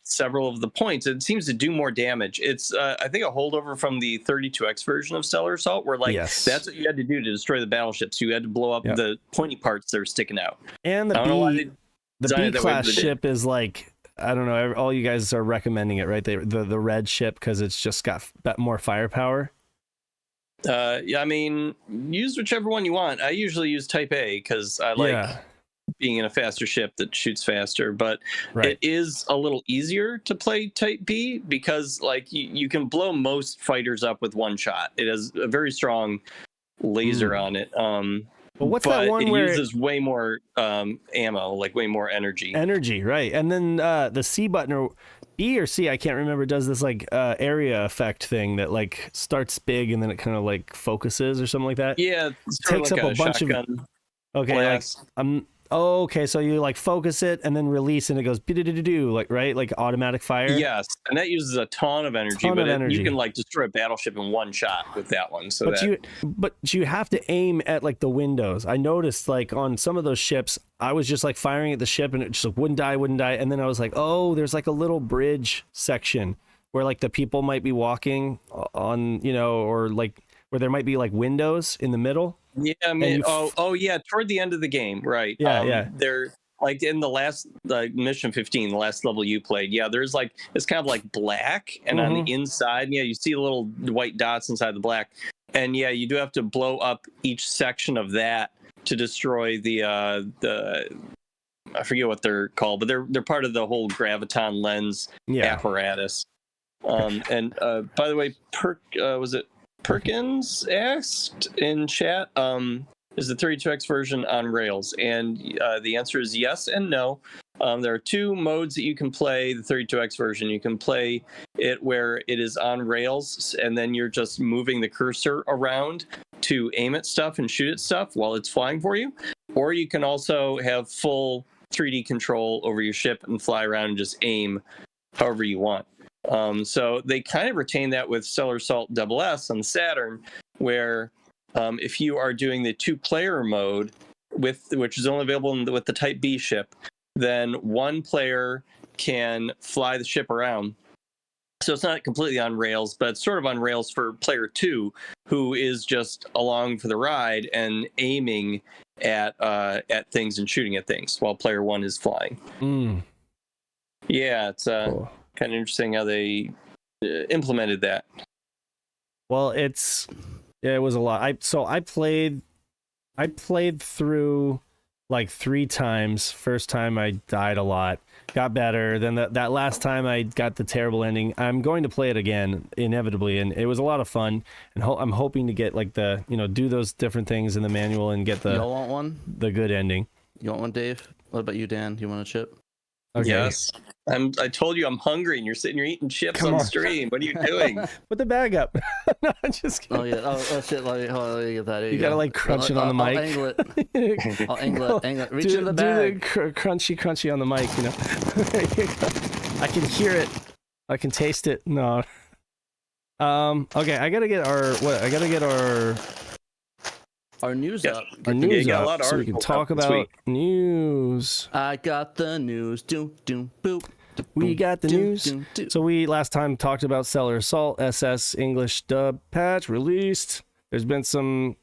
several of the points, it seems to do more damage. It's, I think, a holdover from the 32X version of Stellar Assault, where that's what you had to do to destroy the battleships. You had to blow up the pointy parts that are sticking out. And the B-class ship is like, I don't know, all you guys are recommending it, right? The red ship, because it's just got more firepower. Yeah, I mean, use whichever one you want. I usually use Type A because I like being in a faster ship that shoots faster, but it is a little easier to play Type B because like you can blow most fighters up with one shot. It has a very strong laser on it. But that one where it uses way more ammo, like way more energy. Right. And then the C button, or B or C, I can't remember, does this like area effect thing that like starts big and then it kind of like focuses or something like that. Yeah, it takes up a bunch of. Okay, blast. Okay, so you like focus it and then release, and it goes like automatic fire. Yes, and that uses a ton of energy. You can like destroy a battleship in one shot with that one. So but you have to aim at like the windows. I noticed like on some of those ships, I was just like firing at the ship and it just like, wouldn't die, and then I was like, oh, there's like a little bridge section where like the people might be walking on, or like where there might be like windows in the middle. Yeah, I mean, yeah, toward the end of the game, right? Yeah. They're like in the last mission 15, the last level you played. Yeah, there's like it's kind of like black, and on the inside, you see little white dots inside the black, and yeah, you do have to blow up each section of that to destroy the I forget what they're called, but they're part of the whole graviton lens apparatus. And by the way, was it Perkins asked in chat, is the 32X version on Rails? And the answer is yes and no. There are two modes that you can play the 32X version. You can play it where it is on Rails, and then you're just moving the cursor around to aim at stuff and shoot at stuff while it's flying for you. Or you can also have full 3D control over your ship and fly around and just aim however you want. So they kind of retain that with Stellar Assault SS on Saturn, where if you are doing the 2-player mode, which is only available with the Type B ship, then one player can fly the ship around. So it's not completely on rails, but it's sort of on rails for player 2, who is just along for the ride and aiming at things and shooting at things while player 1 is flying. Yeah, it's cool. Kind of interesting how they implemented that. Well, it was a lot. I played through like 3 times. First time I died a lot, got better. Then that last time I got the terrible ending. I'm going to play it again inevitably, and it was a lot of fun. And I'm hoping to get like the do those different things in the manual and get the. Y'all want one? The good ending. You want one, Dave? What about you, Dan? You want a chip? Okay. Yes. I told you I'm hungry, and you're sitting here eating chips on stream. What are you doing? Put the bag up. No, I'm just kidding. Oh yeah. Oh shit. Let me get that. You gotta like crunch it on the mic. I'll angle it. I'll angle it. Reach in the bag. Do the crunchy on the mic. I can hear it. I can taste it. No. Okay. I gotta get our Our news Yes. up. Our Yeah, news you got a up, lot of so we can articles talk out this about week. news. I got the news. Doom, doom, boop. We got the Doom, news. doom, doom. So we last time talked about Stellar Assault SS English dub patch released. There's been some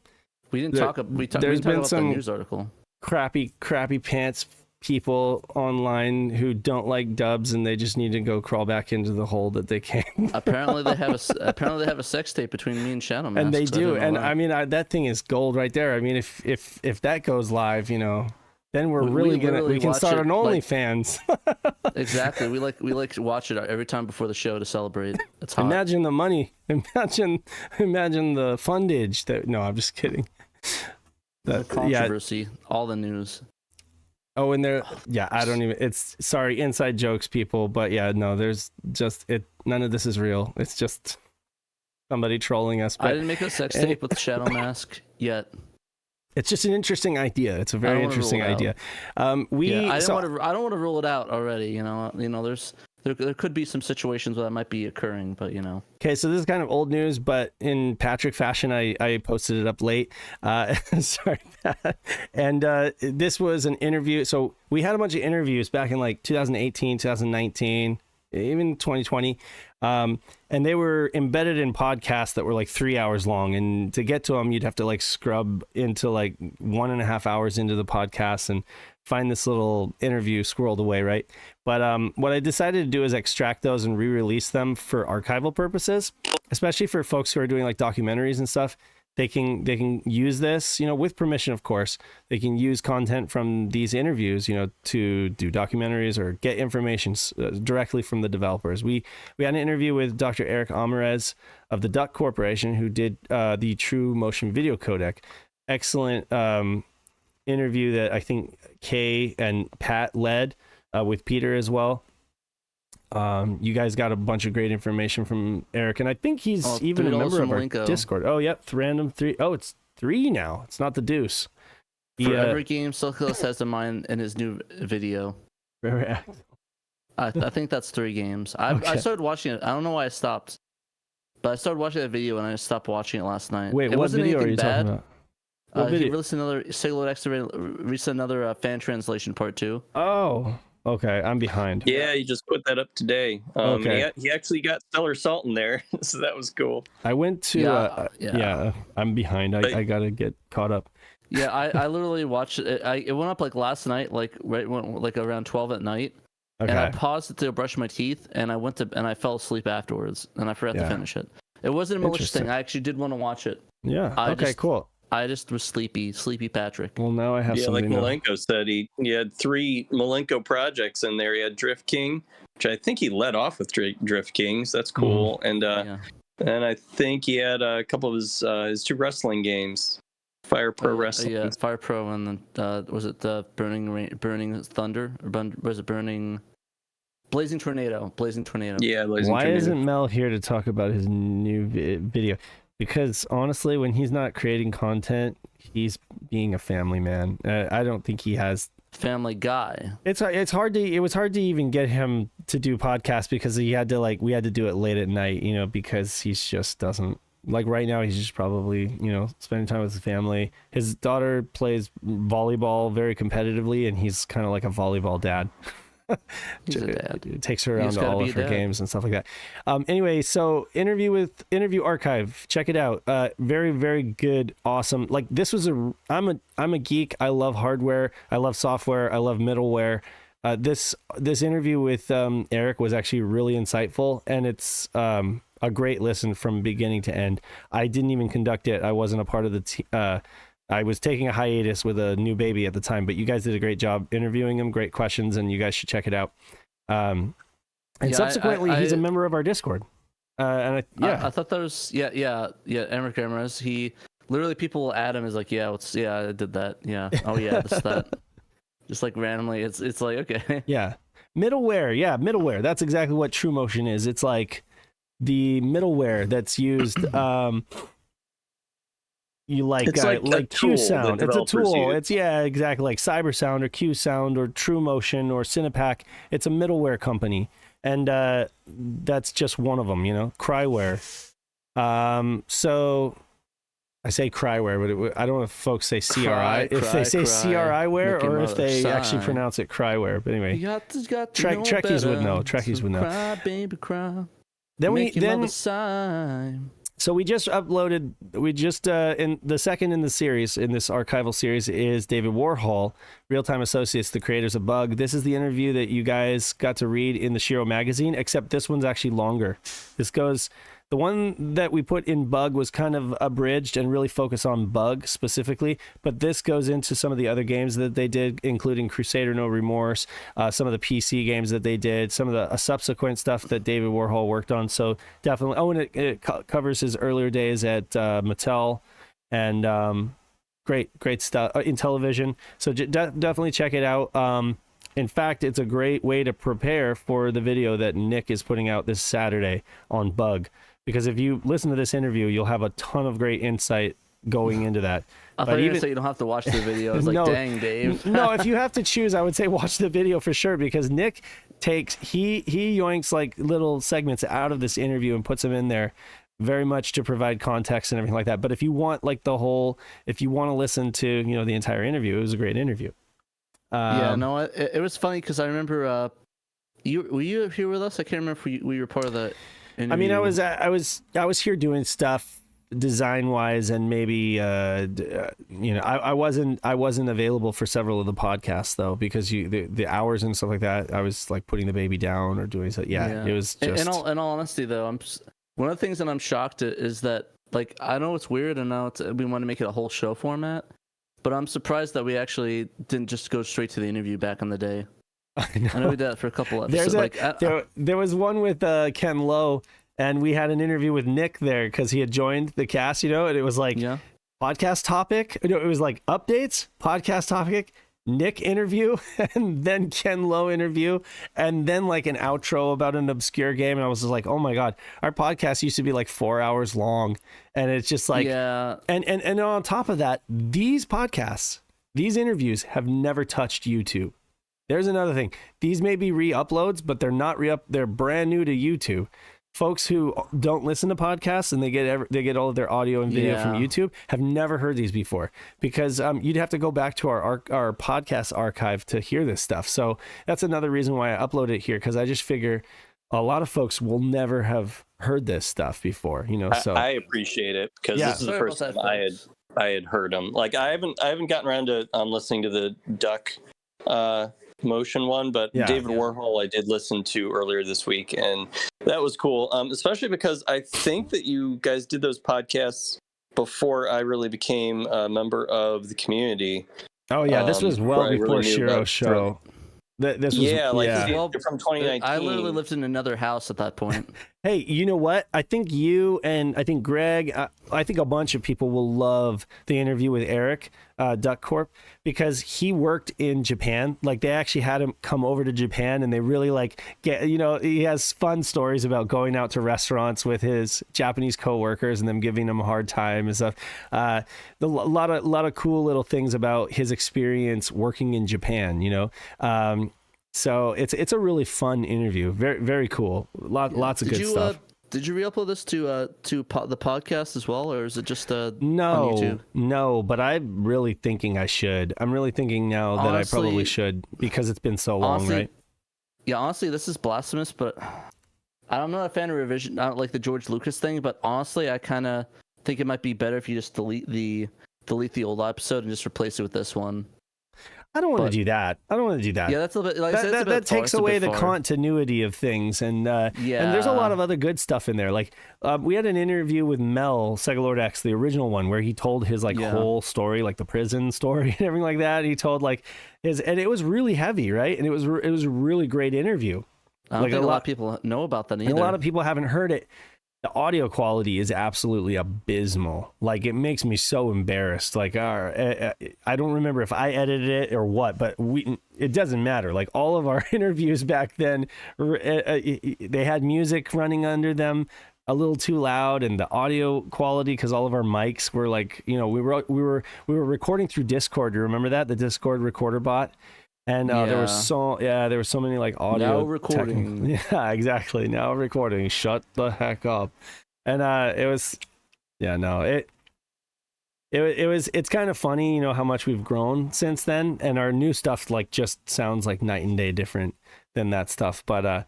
We didn't there- talk. We there's didn't talk been about some- the news article. crappy pants people online who don't like dubs and they just need to go crawl back into the hole that they came. Apparently they have a sex tape between me and Shadow Mask. And they so I do. didn't know And that. I mean, that thing is gold right there. I mean, if that goes live, you know, then we're We really gonna literally we can watch start it, an like- OnlyFans. Exactly. We like to watch it every time before the show to celebrate. It's hot. Imagine the money. Imagine the fundage. That no, I'm just kidding. the Yeah. controversy, all the news. Oh, and there. Yeah, I don't even. It's sorry, inside jokes, people. But yeah, no, there's just it. None of this is real. It's just somebody trolling us. I But didn't make a sex tape with Shadow Mask yet. it's just an interesting idea. It's a I very don't wanna interesting rule it idea. I So- don't want to rule it out already. You know, there could be some situations where that might be occurring, but you know. Okay, so this is kind of old news, but in Patrick fashion, I posted it up late. Sorry, Pat. And this was an interview. So we had a bunch of interviews back in like 2018, 2019, even 2020. And they were embedded in podcasts that were like 3 hours long. And to get to them, you'd have to like scrub into like 1.5 hours into the podcast and find this little interview squirreled away, right? But what I decided to do is extract those and re-release them for archival purposes, especially for folks who are doing like documentaries and stuff. They can use this, you know, with permission, of course. They can use content from these interviews, you know, to do documentaries or get information directly from the developers. We had an interview with Dr. Eric Amarez of the Duck Corporation, who did the True Motion Video Codec. Excellent interview that I think Kay and Pat led with Peter as well. You guys got a bunch of great information from Eric, and I think he's even a $3 member of our Malenko. Discord. Oh, yep, random 3. Oh, it's 3 now. It's not the deuce. For every game Silkilus has in mind in his new video. I think that's 3 games. I Okay. started watching it. I don't know why I stopped, but I started watching that video and I stopped watching it last night. Wait, it what wasn't video are anything you bad. talking about? What He video? released another released another fan translation part 2. Oh, okay. I'm behind. Yeah, you just put that up today. Okay. He actually got Stellar Salt in there, so that was cool. I went to. Yeah. I'm behind. I gotta get caught up. Yeah, I literally watched it. It went up like last night, like like around 12 at night. Okay. And I paused it to brush my teeth, and I fell asleep afterwards, and I forgot to finish it. It wasn't a malicious Interesting. thing. I actually did want to watch it. Yeah. I Okay. just- Cool. I just was sleepy Patrick. Well, now I have Yeah, like something. to- Malenko said, he had 3 Malenko projects in there. He had Drift King, which I think he led off with Drift Kings. That's cool. And Yeah. and I think he had a couple of his 2 wrestling games, Fire Pro Wrestling. Yeah, Fire Pro, and then was it the Burning Thunder, or was it Blazing Tornado? Yeah, Blazing Why Tornado. isn't Mel here to talk about his new video? Because honestly, when he's not creating content, he's being a family man. I don't think he has. Family Guy. It was hard to even get him to do podcasts because we had to do it late at night, you know, because he just doesn't like right now. He's just probably, you know, spending time with his family. His daughter plays volleyball very competitively, and he's kind of like a volleyball dad. He's a dad. Takes her around just to gotta all be of a her dad. games and stuff like that. Anyway, so interview archive. Check it out. Very, very good. Awesome. Like this was I'm a geek. I love hardware. I love software. I love middleware. This interview with Eric was actually really insightful, and it's a great listen from beginning to end. I didn't even conduct it. I wasn't a part of the I was taking a hiatus with a new baby at the time, but you guys did a great job interviewing him. Great questions, and you guys should check it out. And subsequently, he's a member of our Discord. I thought that was Emric Ramirez. He literally, people will add him as like, I did that. Yeah. Oh yeah, this that. Just like randomly, it's like okay. Yeah, middleware. That's exactly what True Motion is. It's like the middleware that's used. You like It's like a Q tool Sound. that It's a developers tool. use. It's exactly like Cyber Sound or Q Sound or True Motion or Cinepack. It's a middleware company, and that's just one of them. You know, Cryware. So I say cryware, but I don't know if folks say CRI. If they say cry, CRIware make your or if mother they actually sigh. pronounce it cryware. But anyway, You got to Trekkies would know. better. Trekkies So would know. Cry, baby, cry. Then Make your then mother sigh. so we just uploaded. We just in the second in the series in this archival series is David Warhol, Real Time Associates, the creators of Bug. This is the interview that you guys got to read in the SHIRO magazine, except this one's actually longer. The one that we put in Bug was kind of abridged and really focused on Bug specifically, but this goes into some of the other games that they did, including Crusader No Remorse, some of the PC games that they did, some of the subsequent stuff that David Warhol worked on. So definitely, and it covers his earlier days at Mattel, and great stuff in television. So definitely check it out. In fact, it's a great way to prepare for the video that Nick is putting out this Saturday on Bug. Because if you listen to this interview, you'll have a ton of great insight going into that. I thought you were going to say you don't have to watch the video. I was like, No. dang, Dave. No, if you have to choose, I would say watch the video for sure, because Nick he yoinks like little segments out of this interview and puts them in there very much to provide context and everything like that. But if you want like if you want to listen to, you know, the entire interview, it was a great interview. Yeah, no, it was funny because I remember were you here with us? I can't remember if we were part of the interview. I mean, I was here doing stuff design wise, and maybe you know, I wasn't available for several of the podcasts though, because the hours and stuff like that, I was like putting the baby down or doing so. Yeah. It was just. In all honesty though, one of the things that I'm shocked at is that, like, I know it's weird and now we want to make it a whole show format, but I'm surprised that we actually didn't just go straight to the interview back in the day. I know we did that for a couple episodes. There was one with Ken Lowe, and we had an interview with Nick there because he had joined the cast, you know, and it was like podcast topic. No, it was like updates, podcast topic, Nick interview, and then Ken Lowe interview, and then like an outro about an obscure game. And I was just like, oh my God, our podcast used to be like 4 hours long. And it's just like, and on top of that, these podcasts, these interviews have never touched YouTube. There's another thing. These may be re-uploads, but they're not they're brand new to YouTube. Folks who don't listen to podcasts and they get all of their audio and video from YouTube have never heard these before, because you'd have to go back to our podcast archive to hear this stuff. So that's another reason why I upload it here, because I just figure a lot of folks will never have heard this stuff before, you know. So I appreciate it, because this is the first time I had heard them. Like I haven't gotten around to listening to the Duck motion one, but David Warhol I did listen to earlier this week, and that was cool, especially because I think that you guys did those podcasts before I really became a member of the community. Oh yeah, this was well before SHIRO show. This was from 2019. I literally lived in another house at that point. Hey, you know what? I think you and I think Greg, I think a bunch of people will love the interview with Eric, Duck Corp, because he worked in Japan. Like they actually had him come over to Japan, and they really like he has fun stories about going out to restaurants with his Japanese coworkers and them giving him a hard time and stuff. A lot of cool little things about his experience working in Japan, you know. So it's a really fun interview. Very, very cool. Lots of good stuff. Did you re-upload this to the podcast as well, or is it just on YouTube? No, no. But I'm really thinking I should. I'm really thinking now that I probably should, because it's been so long, right? Yeah, honestly, this is blasphemous, but I'm not a fan of revision. I don't like the George Lucas thing, but honestly, I kind of think it might be better if you just delete the old episode and just replace it with this one. I don't want to do that. Yeah, that's a bit like that takes away the continuity of things, and and there's a lot of other good stuff in there. Like we had an interview with Mel Sega Lord X, the original one, where he told his whole story, like the prison story and everything like that. He told like and it was really heavy, right? And it was a really great interview. I don't think a lot of people know about that either. And a lot of people haven't heard it. The audio quality is absolutely abysmal. Like, it makes me so embarrassed. Like, I don't remember if I edited it or what, but it doesn't matter. Like, all of our interviews back then, they had music running under them a little too loud, and the audio quality, because all of our mics were like, you know, we were recording through Discord. Do you remember that? The Discord recorder bot? And there were so many like audio. Now recording. Yeah, exactly. Now recording. Shut the heck up. And it was, It's kind of funny, you know, how much we've grown since then, and our new stuff like just sounds like night and day different than that stuff. But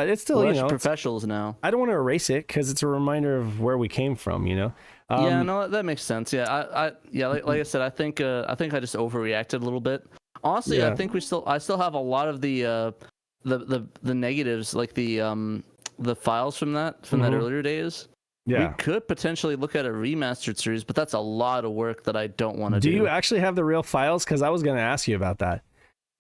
it's still, you know, professionals now. I don't want to erase it because it's a reminder of where we came from, you know. Yeah, no, that makes sense. Yeah, like I said, I think I just overreacted a little bit. Honestly, Yeah. I think I still have a lot of the negatives, like the files from that earlier days. Yeah. We could potentially look at a remastered series, but that's a lot of work that I don't want to do. Do you actually have the real files? Because I was going to ask you about that.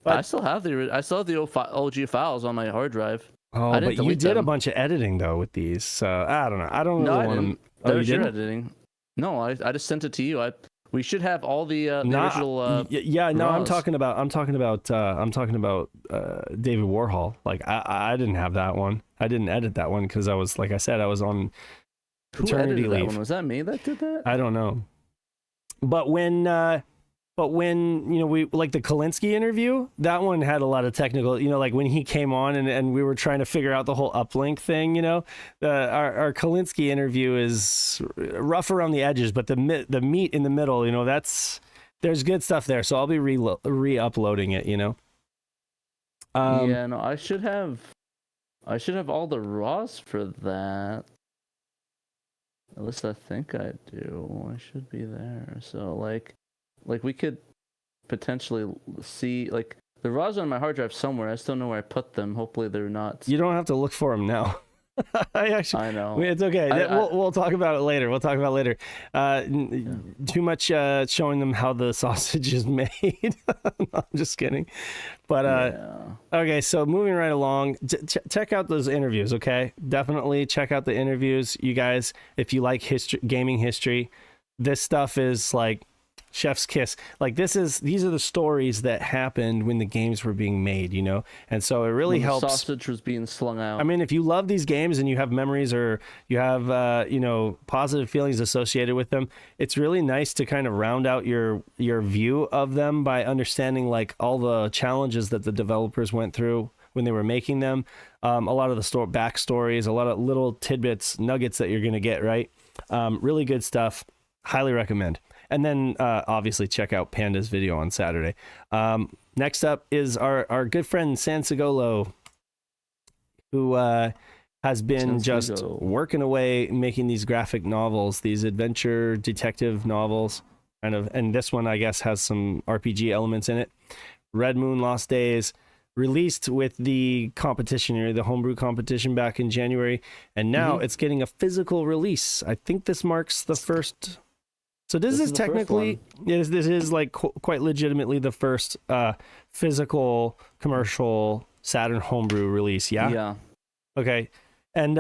But... I still have the OG files on my hard drive. Oh, but you did a bunch of editing though with these, so I don't know. I don't really want to. Oh, you did editing? No, I just sent it to you. We should have all the original. No, raws. I'm talking about David Warhol. Like I didn't have that one. I didn't edit that one because I was, like I said, I was on paternity leave. That one? Was that me that did that? I don't know. But when you know, we like the Kalinsky interview, that one had a lot of technical, you know, like when he came on and we were trying to figure out the whole uplink thing, you know, our Kalinsky interview is rough around the edges, but the meat in the middle, you know, there's good stuff there. So I'll be re-uploading it, you know. Yeah, no, I should have all the raws for that. At least I think I do. I should be there. So like we could potentially see like the raws on my hard drive somewhere. I still know where I put them. Hopefully they're not. You don't have to look for them now. I know. It's okay. We'll talk about it later. Too much showing them how the sausage is made. I'm just kidding. But okay, so moving right along, check out those interviews, okay? Definitely check out the interviews. You guys, if you like gaming history, this stuff is like chef's kiss. Like these are the stories that happened when the games were being made, you know, and so it really helps. Sausage was being slung out. I mean, if you love these games and you have memories or you have you know, positive feelings associated with them, it's really nice to kind of round out your view of them by understanding like all the challenges that the developers went through when they were making them. A lot of the backstories, a lot of little tidbits, nuggets that you're gonna get, right? Really good stuff. Highly recommend. And then obviously check out Panda's video on Saturday. Next up is our good friend Sansagolo, who has been just working away making these graphic novels, these adventure detective novels, kind of. And this one, I guess, has some RPG elements in it. Red Moon Lost Days, released with the competition, the Homebrew competition back in January. And now it's getting a physical release. I think this marks the first... So this is technically, this is like quite legitimately the first physical commercial Saturn homebrew release, yeah? Yeah. Okay. And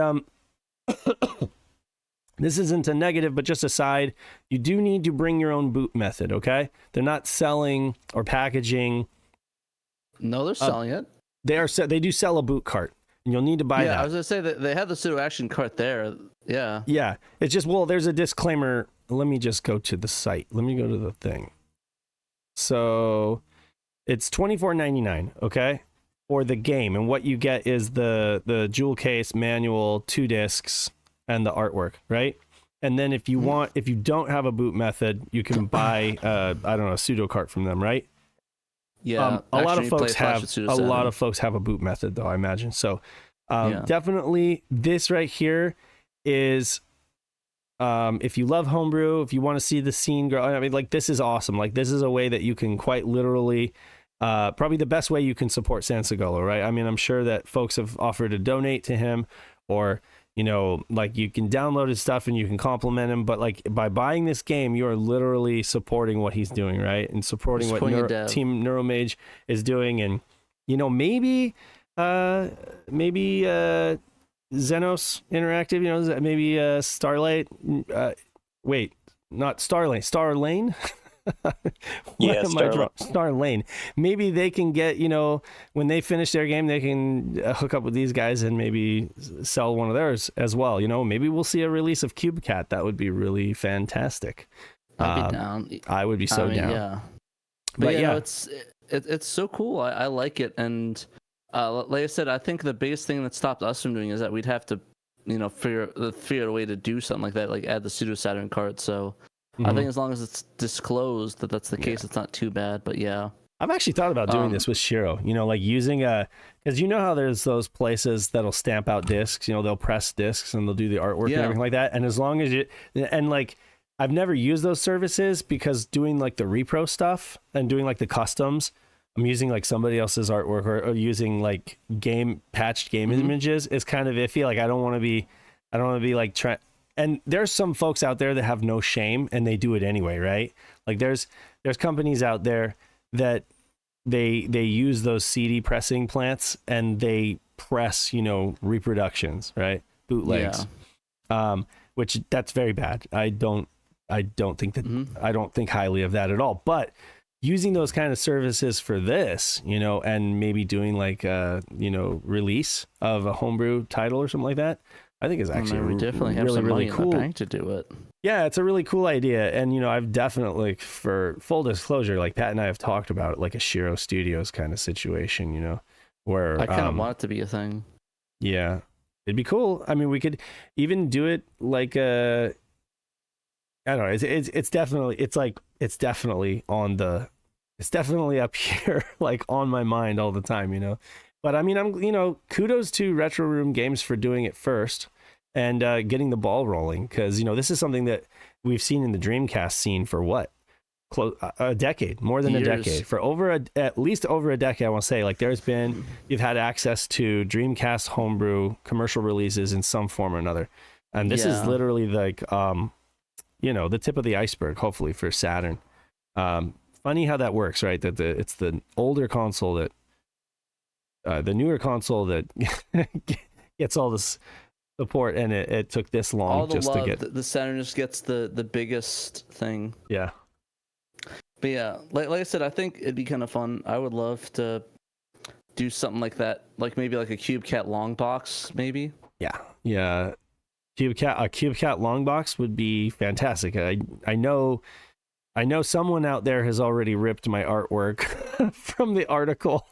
this isn't a negative, but just a side. You do need to bring your own boot method, okay? They're not selling or packaging. No, they're selling it. They do sell a boot cart, and you'll need to buy that. Yeah, I was going to say that they have the pseudo action cart there. Yeah. Yeah. It's just, well, there's a disclaimer. Let me just go to the site. Let me go to the thing. So it's $24.99, okay, for the game, and what you get is the jewel case, manual, 2 discs, and the artwork, right? And then if you don't have a boot method, you can buy I don't know, a pseudo cart from them, right? Yeah. A lot of folks have a boot method though, I imagine. So definitely this right here is. If you love homebrew, if you want to see the scene grow, I mean, like, this is awesome. Like, this is a way that you can quite literally, probably the best way you can support Sansagolo, right? I mean, I'm sure that folks have offered to donate to him, or, you know, like, you can download his stuff and you can compliment him, but like, by buying this game, you are literally supporting what he's doing, right? And supporting what Team Neuromage is doing. And, you know, maybe Xenos Interactive, you know, maybe Starlight. Wait, not Starlight, Starlane. Yeah, Starlane. Maybe they can get, you know, when they finish their game, they can hook up with these guys and maybe sell one of theirs as well. You know, maybe we'll see a release of Cube Cat. That would be really fantastic. I'd be down. I would be so down. Yeah. But yeah, no, it's so cool. I like it. And like I said, I think the biggest thing that stopped us from doing is that we'd have to, you know, figure out a way to do something like that, like add the pseudo Saturn card. So I think as long as it's disclosed that that's the case, it's not too bad. But yeah, I've actually thought about doing this with Shiro, like using because how there's those places that'll stamp out discs, they'll press discs and they'll do the artwork and everything like that. And as long as I've never used those services because doing like the repro stuff and doing like the customs, I'm using like somebody else's artwork or using like patched game images is kind of iffy. Like I don't want to be like trying. And there's some folks out there that have no shame and they do it anyway, right? Like there's companies out there that they use those CD pressing plants and they press, reproductions, right? Bootlegs. Which that's very bad. I don't think that I don't think highly of that at all. But using those kind of services for this, and maybe doing like release of a homebrew title or something like that, I think is actually we definitely have some money in the bank to do it. Yeah, it's a really cool idea. And, I've definitely, for full disclosure, like Pat and I have talked about it, like a Shiro Studios kind of situation, where I kind of want it to be a thing. Yeah, it'd be cool. I mean, we could even do it like I don't know. It's definitely up here, like on my mind all the time, But I mean, I'm, kudos to Retro Room Games for doing it first and getting the ball rolling. Cause this is something that we've seen in the Dreamcast scene for a decade, more than a decade, for at least over a decade. I want to say, like you've had access to Dreamcast homebrew commercial releases in some form or another. And this is literally like, the tip of the iceberg, hopefully for Saturn. Funny how that works, right? That it's the older console that, the newer console that gets all this support, and it took this long all the just love, to get the Saturn just gets the biggest thing. Yeah. But yeah, like I said, I think it'd be kind of fun. I would love to do something like that, like maybe like a CubeCat long box, maybe. Yeah. A CubeCat long box would be fantastic. I know someone out there has already ripped my artwork from the article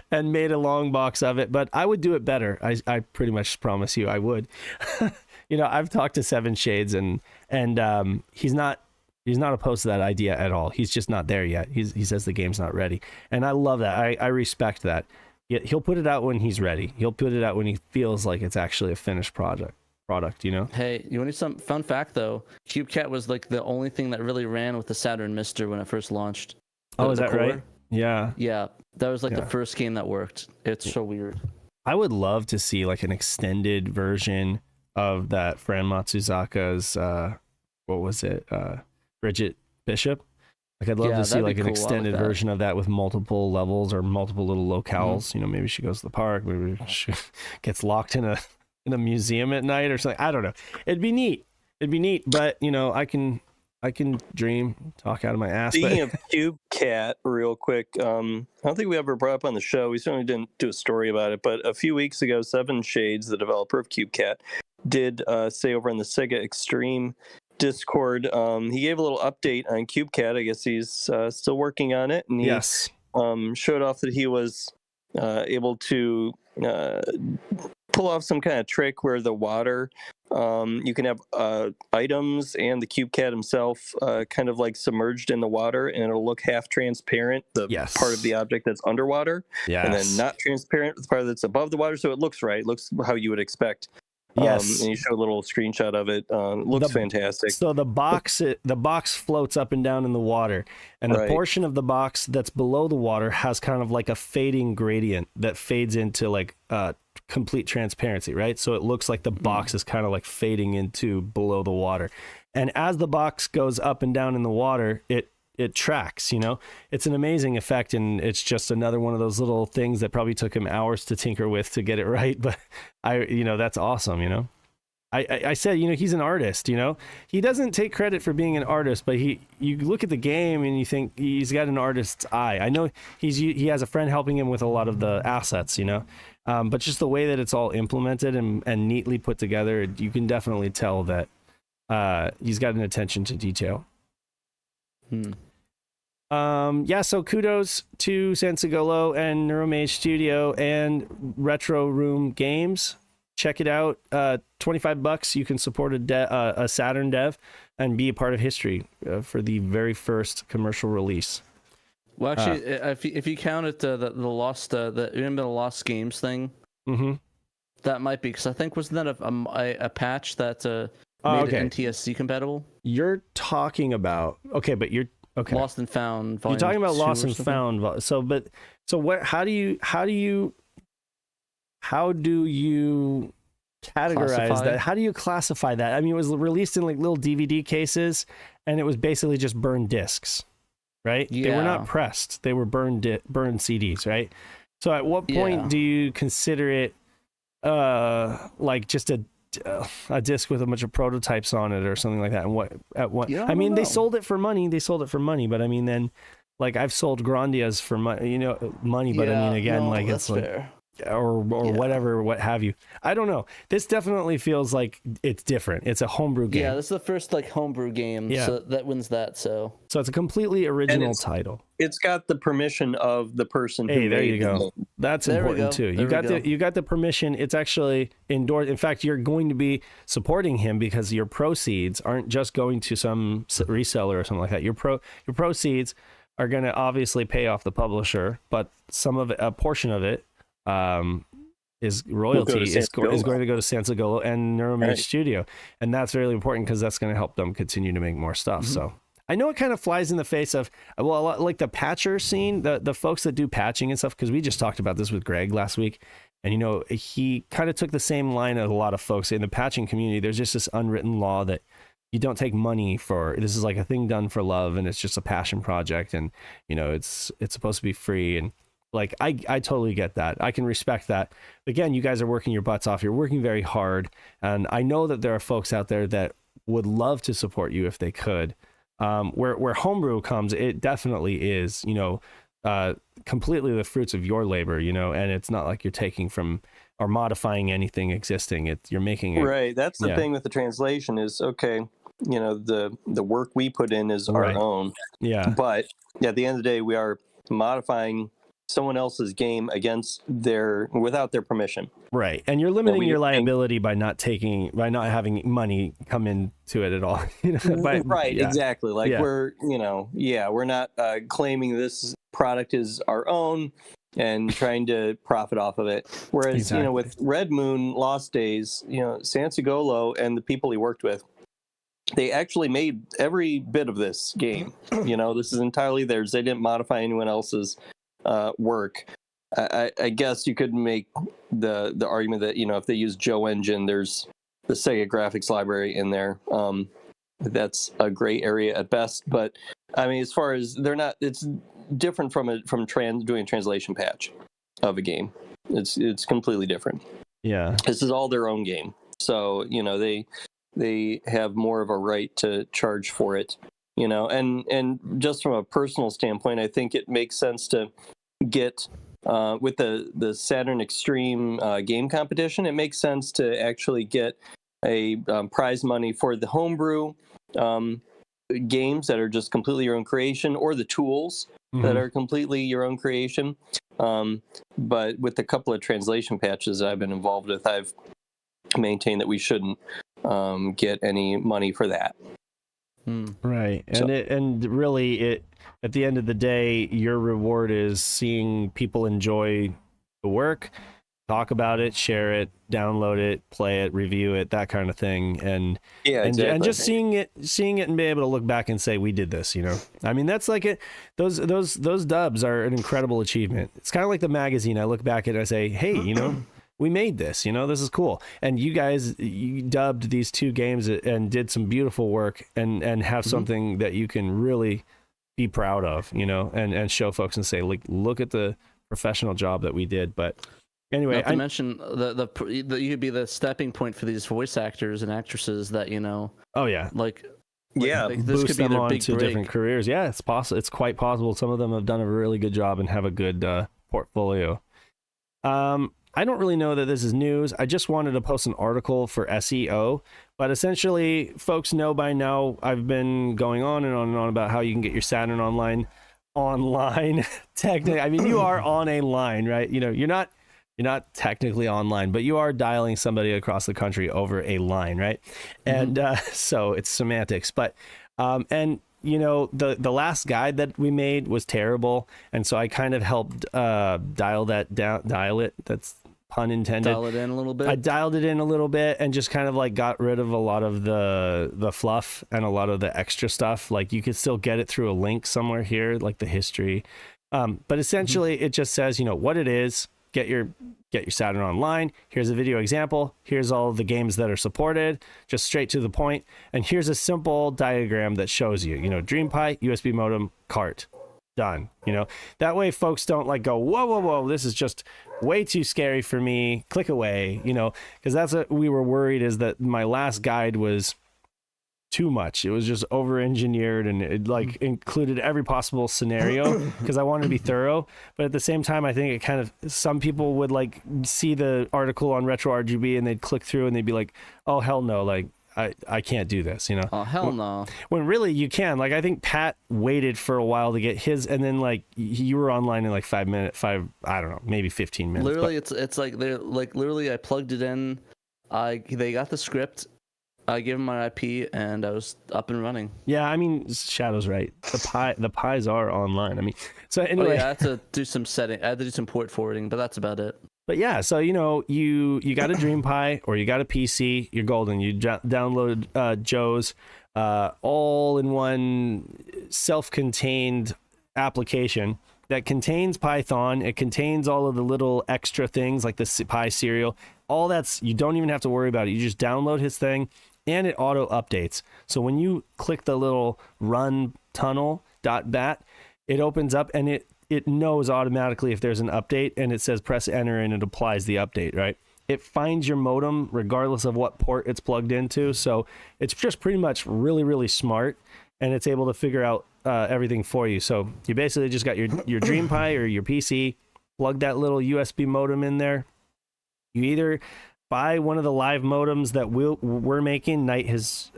and made a long box of it, but I would do it better. I pretty much promise you I would. I've talked to Seven Shades and he's not opposed to that idea at all. He's just not there yet. He says the game's not ready. And I love that. I respect that. He'll put it out when he's ready. He'll put it out when he feels like it's actually a finished product. Hey, you want some fun fact though? CubeCat was like the only thing that really ran with the Saturn Mister when it first launched. Is that right? Yeah. Yeah, that was like the first game that worked. It's so weird. I would love to see like an extended version of that Fran Matsuzaka's what was it? Bridget Bishop. Like I'd love to see like an extended version of that with multiple levels or multiple little locales. Maybe she goes to the park, maybe she gets locked in a museum at night or something. I don't know. It'd be neat, but I can dream, talk out of my ass. Speaking of CubeCat, real quick, I don't think we ever brought up on the show. We certainly didn't do a story about it, but a few weeks ago, Seven Shades, the developer of CubeCat, did say over on the Sega Extreme Discord, he gave a little update on CubeCat. I guess he's still working on it, and he showed off that he was able to pull off some kind of trick where the water, you can have items and the CubeCat himself kind of like submerged in the water, and it'll look half transparent, the part of the object that's underwater, and then not transparent, the part that's above the water, so it looks right, looks how you would expect. And you show a little screenshot of it. It looks fantastic. So the box floats up and down in the water, and the portion of the box that's below the water has kind of like a fading gradient that fades into like complete transparency, right? So it looks like the box is kind of like fading into below the water. And as the box goes up and down in the water, it tracks, it's an amazing effect. And it's just another one of those little things that probably took him hours to tinker with to get it right. But that's awesome. I said, he's an artist, he doesn't take credit for being an artist, but you look at the game and you think he's got an artist's eye. I know he has a friend helping him with a lot of the assets, but just the way that it's all implemented and neatly put together, you can definitely tell that he's got an attention to detail. So kudos to Sensagolo and Neuromage Studio and Retro Room Games check it out. $25, you can support a Saturn dev and be a part of history for the very first commercial release. Well, actually, if you count it, the lost, the lost games thing, that might be, because I think wasn't that a patch that made it NTSC compatible? You're talking about but you're okay. Lost and Found. You're talking about Lost and something? Found. So what? How do you categorize that? How do you classify that? I mean, it was released in like little DVD cases, and it was basically just burned discs, right? Yeah. They were not pressed; they were burned CDs, right? So, at what point do you consider it like just a disc with a bunch of prototypes on it or something like that? And I mean, they sold it for money. But I mean, then like I've sold Grandias for money, but I mean, again, like it's like fair. or whatever, what have you. I don't know. This definitely feels like it's different. It's a homebrew game. Yeah, this is the first like homebrew game, so that wins that. So it's a completely original title. It's got the permission of the person who there made you go. That's important too. You got the permission. It's actually endorsed. In fact, you're going to be supporting him because your proceeds aren't just going to some reseller or something like that. Your proceeds are going to obviously pay off the publisher, but a portion of it is royalty is going to go to Sansagolo and Neuromage Studio, and that's really important because that's going to help them continue to make more stuff. So I know it kind of flies in the face of like the patcher scene, the folks that do patching and stuff, because we just talked about this with Greg last week, and he kind of took the same line as a lot of folks in the patching community. There's just this unwritten law that you don't take money for. This is like a thing done for love, and it's just a passion project, and it's supposed to be free. And like I totally get that. I can respect that. Again, you guys are working your butts off. You're working very hard, and I know that there are folks out there that would love to support you if they could. Where homebrew comes, it definitely is completely the fruits of your labor, and it's not like you're taking from or modifying anything existing. You're making it right. That's the thing with the translation is the work we put in is our own. Yeah. But at the end of the day, we are modifying someone else's game without their permission. Right. And you're limiting your liability by not having money come into it at all. Exactly. Like we're not claiming this product is our own and trying to profit off of it. Whereas, with Red Moon Lost Days, Sansagolo and the people he worked with, they actually made every bit of this game. This is entirely theirs. They didn't modify anyone else's work. I guess you could make the argument that if they use Joe Engine, there's the Sega graphics library in there. That's a gray area at best, but I mean, as far as it's different from doing a translation patch of a game. It's completely different. Yeah, this is all their own game, so they have more of a right to charge for it. And just from a personal standpoint, I think it makes sense to get with the Saturn Extreme game competition. It makes sense to actually get a prize money for the homebrew games that are just completely your own creation, or the tools that are completely your own creation. But with a couple of translation patches I've been involved with, I've maintained that we shouldn't get any money for that. Right. And really at the end of the day, your reward is seeing people enjoy the work, talk about it, share it, download it, play it, review it, that kind of thing. And exactly. And just seeing it and being able to look back and say, we did this, I mean, that's like it. Those dubs are an incredible achievement. It's kind of like the magazine. I look back at it and I say, hey, we made this, this is cool. And you dubbed these two games and did some beautiful work and have something that you can really be proud of, and show folks and say, like, look at the professional job that we did. But anyway, not to mention the you could be the stepping point for these voice actors and actresses that, oh yeah. Like this boost could be them their big break. Different careers. Yeah, it's possible. It's quite possible. Some of them have done a really good job and have a good portfolio. I don't really know that this is news. I just wanted to post an article for SEO, but essentially folks know by now I've been going on and on about how you can get your Saturn online technically. I mean, you are on a line, right? You're not You're not technically online, but you are dialing somebody across the country over a line, right? And so it's semantics. But and you know, the last guide that we made was terrible, and so I kind of helped dial it. That's pun intended. Dial it in a little bit. I dialed it in a little bit and just kind of like got rid of a lot of the fluff and a lot of the extra stuff. Like you could still get it through a link somewhere here, like the history. But essentially it just says, you know, what it is. Get your Saturn online. Here's a video example. Here's all the games that are supported, just straight to the point. And here's a simple diagram that shows you, you know, DreamPi, USB modem, cart, done. You know, that way folks don't like go, whoa, this is just way too scary for me. Click away, you know, because that's what we were worried, is that my last guide was too much. It was just over engineered, and it like included every possible scenario because I wanted to be thorough. But at the same time, I think it kind of, some people would like see the article on Retro RGB and they'd click through and they'd be like, oh hell no, like I can't do this, you know. Oh hell no. When really you can. Like I think Pat waited for a while to get his, and then like you were online in like 5 minutes, I don't know, maybe 15 minutes. Literally, it's like they're like literally I plugged it in. They got the script. I gave him my IP and I was up and running. Yeah, I mean, Shadow's right. The pies are online. I mean, so anyway. Oh, yeah, I had to do some setting. I had to do some port forwarding, but that's about it. But yeah, so you know, you got a DreamPi or you got a PC, you're golden. You download Joe's all-in-one self-contained application that contains Python. It contains all of the little extra things like the Pi serial. All that's, you don't even have to worry about it. You just download his thing. And it auto updates. So when you click the little run tunnel.bat, it opens up and it knows automatically if there's an update, and it says press enter and it applies the update, right? It finds your modem regardless of what port it's plugged into. So it's just pretty much really, really smart, and it's able to figure out everything for you. So you basically just got your DreamPi or your PC, plug that little USB modem in there. You either buy one of the live modems that we're making. Knight has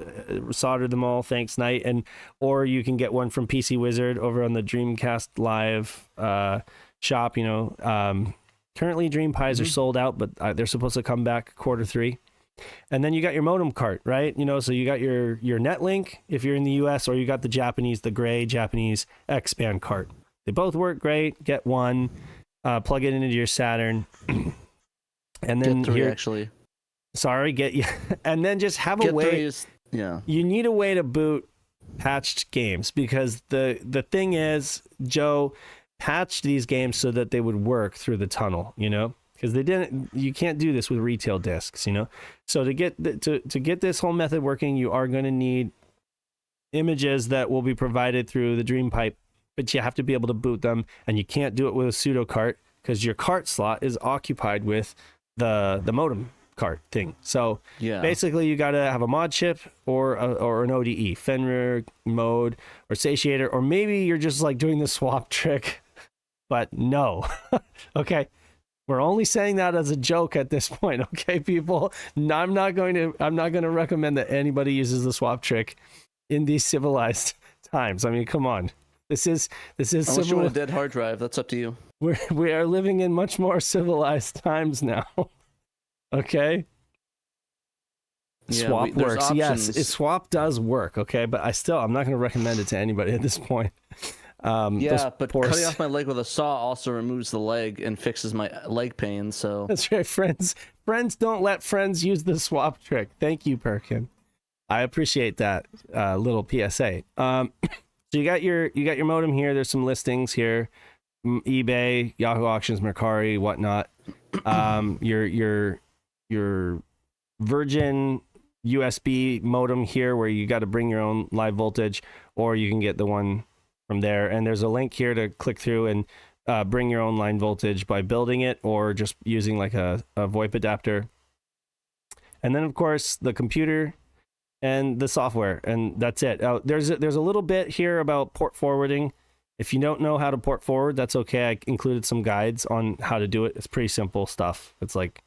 soldered them all, thanks Knight, or you can get one from PC Wizard over on the Dreamcast Live shop. You know, currently DreamPis are sold out, but they're supposed to come back Q3. And then you got your modem cart, right? You know, so you got your Netlink if you're in the US, or you got the gray Japanese X-Band cart. They both work great. Get one, plug it into your Saturn. And then get 3 actually. Sorry, and then just have a way. Yeah. You need a way to boot patched games, because the thing is, Joe patched these games so that they would work through the tunnel, you know, because you can't do this with retail discs, you know. So to get this whole method working, you are going to need images that will be provided through the DreamPipe, but you have to be able to boot them, and you can't do it with a pseudo cart because your cart slot is occupied with the modem cart thing. So yeah, basically you got to have a mod chip or an ODE, Fenrir mode or Satiator, or maybe you're just like doing the swap trick, but no. Okay, we're only saying that as a joke at this point. Okay, people, I'm not going to recommend that anybody uses the swap trick in these civilized times. I mean, come on. This is unless you want a dead hard drive, that's up to you. We are living in much more civilized times now. Okay. Yeah, swap works. Yes, swap does work. Okay, but I'm not going to recommend it to anybody at this point. Yeah, but cutting off my leg with a saw also removes the leg and fixes my leg pain. So that's right, friends. Friends don't let friends use the swap trick. Thank you, Perkin. I appreciate that little PSA. So you got your modem here. There's some listings here: eBay, Yahoo Auctions, Mercari, whatnot. Your Virgin USB modem here, where you got to bring your own live voltage, or you can get the one from there. And there's a link here to click through and bring your own line voltage by building it, or just using like a VoIP adapter. And then of course the computer and the software, and that's it. There's a little bit here about port forwarding. If you don't know how to port forward, that's okay. I included some guides on how to do it. It's pretty simple stuff. It's like,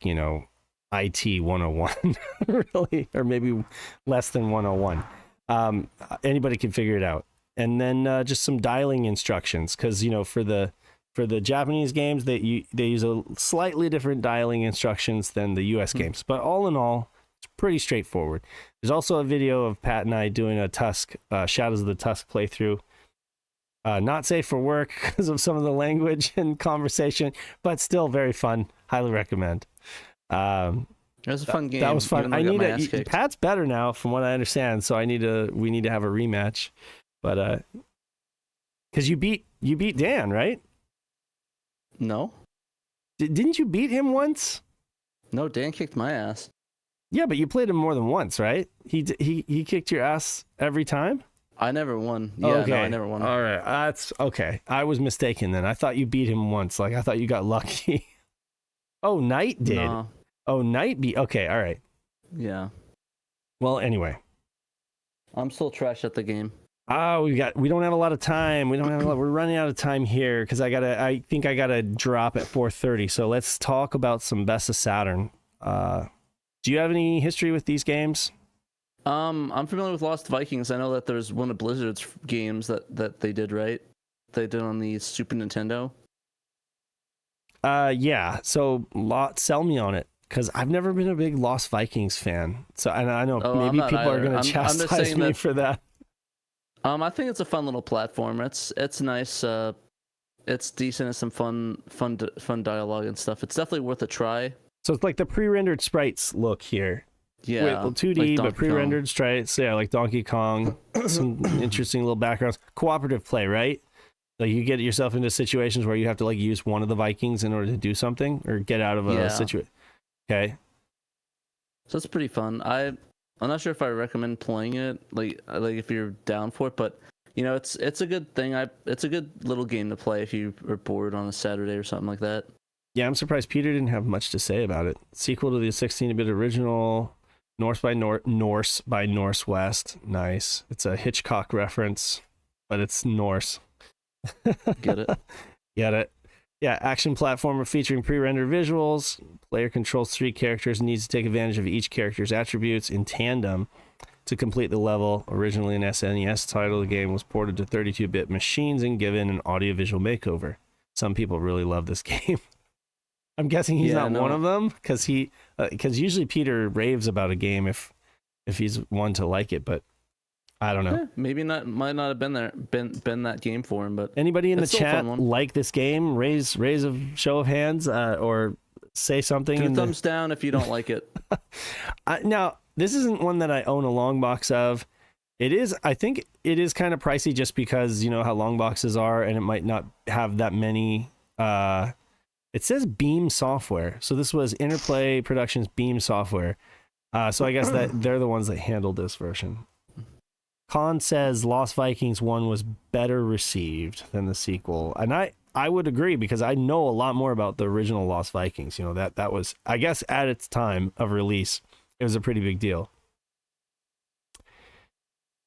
you know, IT 101, really, or maybe less than 101. Anybody can figure it out. And then just some dialing instructions, because, you know, for the for the Japanese games, they use a slightly different dialing instructions than the US games. But all in all, it's pretty straightforward. There's also a video of Pat and I doing a Tusk, Shadows of the Tusk playthrough. Not safe for work because of some of the language and conversation, but still very fun. Highly recommend. It was a fun game. That was fun. I need Pat's better now, from what I understand. So we need to have a rematch, but because you beat Dan, right? No. Didn't you beat him once? No, Dan kicked my ass. Yeah, but you played him more than once, right? He kicked your ass every time. I never won. Yeah, okay. No, I never won. All right, that's okay. I was mistaken then. I thought you beat him once. Like, I thought you got lucky. Oh, Knight did. No. Oh, Knight beat. Okay, all right. Yeah. Well, anyway. I'm still trash at the game. We don't have a lot of time. We're running out of time here because I think I gotta drop at 4:30. So let's talk about some Best of Saturn. Do you have any history with these games? I'm familiar with Lost Vikings. I know that there's one of Blizzard's games that they did, right? They did on the Super Nintendo. Yeah. So sell me on it, because I've never been a big Lost Vikings fan. So I know maybe people are going to chastise me for that. I think it's a fun little platform. It's nice. It's decent. It's some fun dialogue and stuff. It's definitely worth a try. So it's like the pre-rendered sprites look here. Yeah, 2D, like but pre-rendered sprites. Yeah, like Donkey Kong. Some interesting little backgrounds. Cooperative play, right? Like you get yourself into situations where you have to like use one of the Vikings in order to do something or get out of a situation. Okay. So it's pretty fun. I'm not sure if I recommend playing it, like if you're down for it, but you know, it's a good thing. It's a good little game to play if you are bored on a Saturday or something like that. Yeah, I'm surprised Peter didn't have much to say about it. Sequel to the 16-bit original, Norse by Northwest. Nice. It's a Hitchcock reference, but it's Norse. Get it? Get it. Yeah, action platformer featuring pre-rendered visuals. Player controls 3 characters and needs to take advantage of each character's attributes in tandem to complete the level. Originally an SNES title, the game was ported to 32-bit machines and given an audiovisual makeover. Some people really love this game. I'm guessing he's not one of them, because usually Peter raves about a game if he's one to like it, but I don't know. Yeah, maybe not. Might not have been that game for him. But anybody in the chat like this game? Raise a show of hands, or say something. 2 thumbs down if you don't like it. Now, this isn't one that I own a long box of. I think it is kind of pricey just because you know how long boxes are, and it might not have that many. It says Beam Software, so this was Interplay Productions Beam Software. So I guess that they're the ones that handled this version. Khan says Lost Vikings 1 was better received than the sequel, and I would agree, because I know a lot more about the original Lost Vikings. You know, that was, I guess, at its time of release, it was a pretty big deal.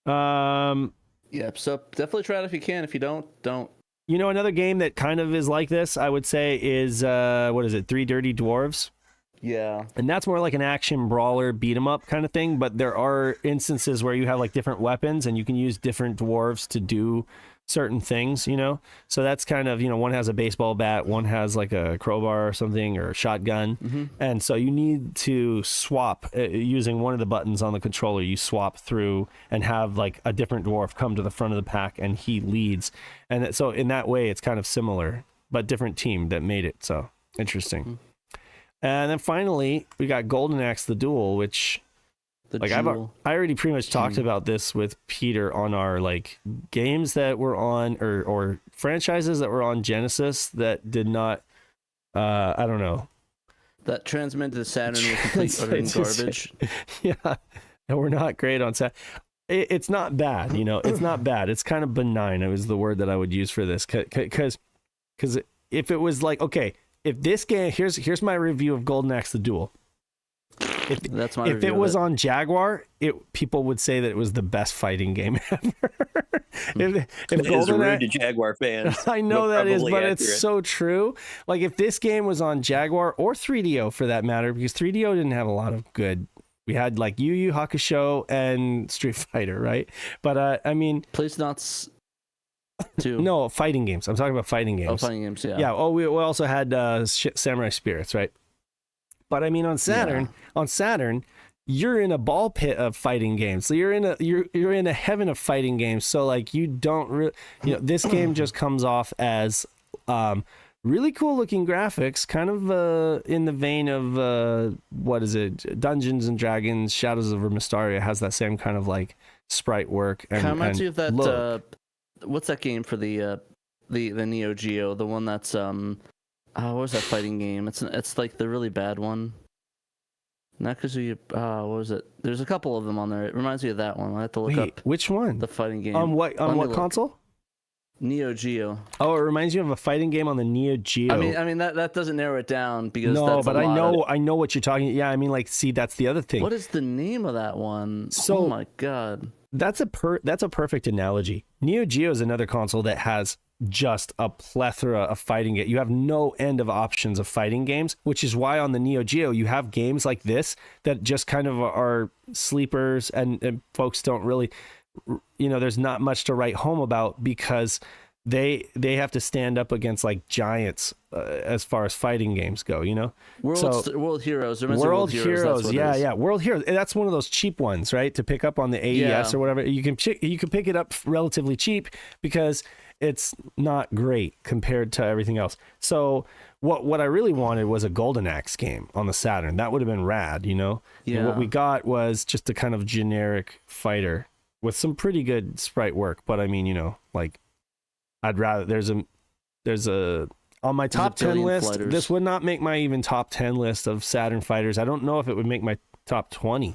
Yeah, so definitely try it if you can. If you don't. You know, another game that kind of is like this, I would say, is what is it, 3 Dirty Dwarves? Yeah. And that's more like an action brawler beat 'em up kind of thing, but there are instances where you have like different weapons and you can use different dwarves to do certain things, you know? So that's kind of, you know, one has a baseball bat, one has like a crowbar or something, or a shotgun. Mm-hmm. And so you need to swap using one of the buttons on the controller. You swap through and have like a different dwarf come to the front of the pack and he leads. And so in that way, it's kind of similar, but different team that made it. So interesting. Mm-hmm. And then finally, we got Golden Axe the Duel, which I already pretty much talked about this with Peter on our like games that were on or franchises that were on Genesis that did not I don't know, that transmitted to Saturn with complete utter garbage. Yeah, and we're not great on Saturn. It's not bad, you know. It's not bad. It's kind of benign. It was the word that I would use for this, because if it was like, okay, if this game, here's my review of Golden Axe the Duel. If it was on Jaguar, people would say that it was the best fighting game ever. if Golden Axe to Jaguar fans, I know that is, but accurate. It's so true. Like if this game was on Jaguar or 3DO for that matter, because 3DO didn't have a lot of good. We had like Yu Yu Hakusho and Street Fighter, right? But I mean, please not too. No, fighting games. I'm talking about fighting games. Oh, fighting games. Yeah. Yeah. Oh, we also had Samurai Spirits, right? But I mean, on Saturn, you're in a ball pit of fighting games. So you're in a heaven of fighting games. So like you don't really, this game just comes off as really cool looking graphics, kind of in the vein of what is it? Dungeons and Dragons, Shadows of Mysteria has that same kind of like sprite work. And kind of reminds me of that. Look. What's that game for the Neo Geo? The one that's what was that fighting game? It's like the really bad one. Nakazuya, what was it? There's a couple of them on there. It reminds me of that one. I have to look up. Which one? The fighting game. On what console? Neo Geo. Oh, it reminds you of a fighting game on the Neo Geo. I mean that doesn't narrow it down because no, but I know what you're talking. Yeah, I mean, like, see, that's the other thing. What is the name of that one? So, oh my god, that's a perfect analogy. Neo Geo is another console that has just a plethora of fighting games. You have no end of options of fighting games, which is why on the Neo Geo you have games like this that just kind of are sleepers and folks don't really, there's not much to write home about because they have to stand up against like giants as far as fighting games go, World Heroes. World Heroes, yeah. World Heroes. That's one of those cheap ones, right? To pick up on the AES or whatever. You can pick it up relatively cheap because it's not great compared to everything else. So what I really wanted was a Golden Axe game on the Saturn. That would have been rad, Yeah. And what we got was just a kind of generic fighter with some pretty good sprite work. But I mean, like I'd rather there's a on my top 10 list. Fighters. This would not make my even top 10 list of Saturn fighters. I don't know if it would make my top 20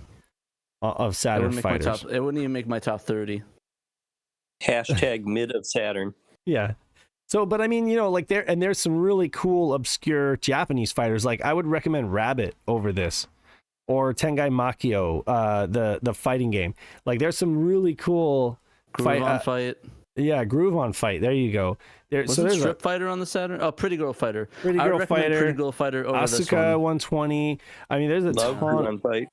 of Saturn fighters. It wouldn't even make my top 30. Hashtag mid of Saturn. Yeah. So, but I mean, like there's some really cool, obscure Japanese fighters. Like I would recommend Rabbit over this, or Tengai Makio, the fighting game. Like there's some really cool Fight. Yeah, Groove on Fight. There you go. There's Strip Fighter on the Saturn. Oh, Pretty Girl Fighter. Pretty Girl Fighter over Asuka this one. 120. I mean, there's a Love ton. Groove on Fight.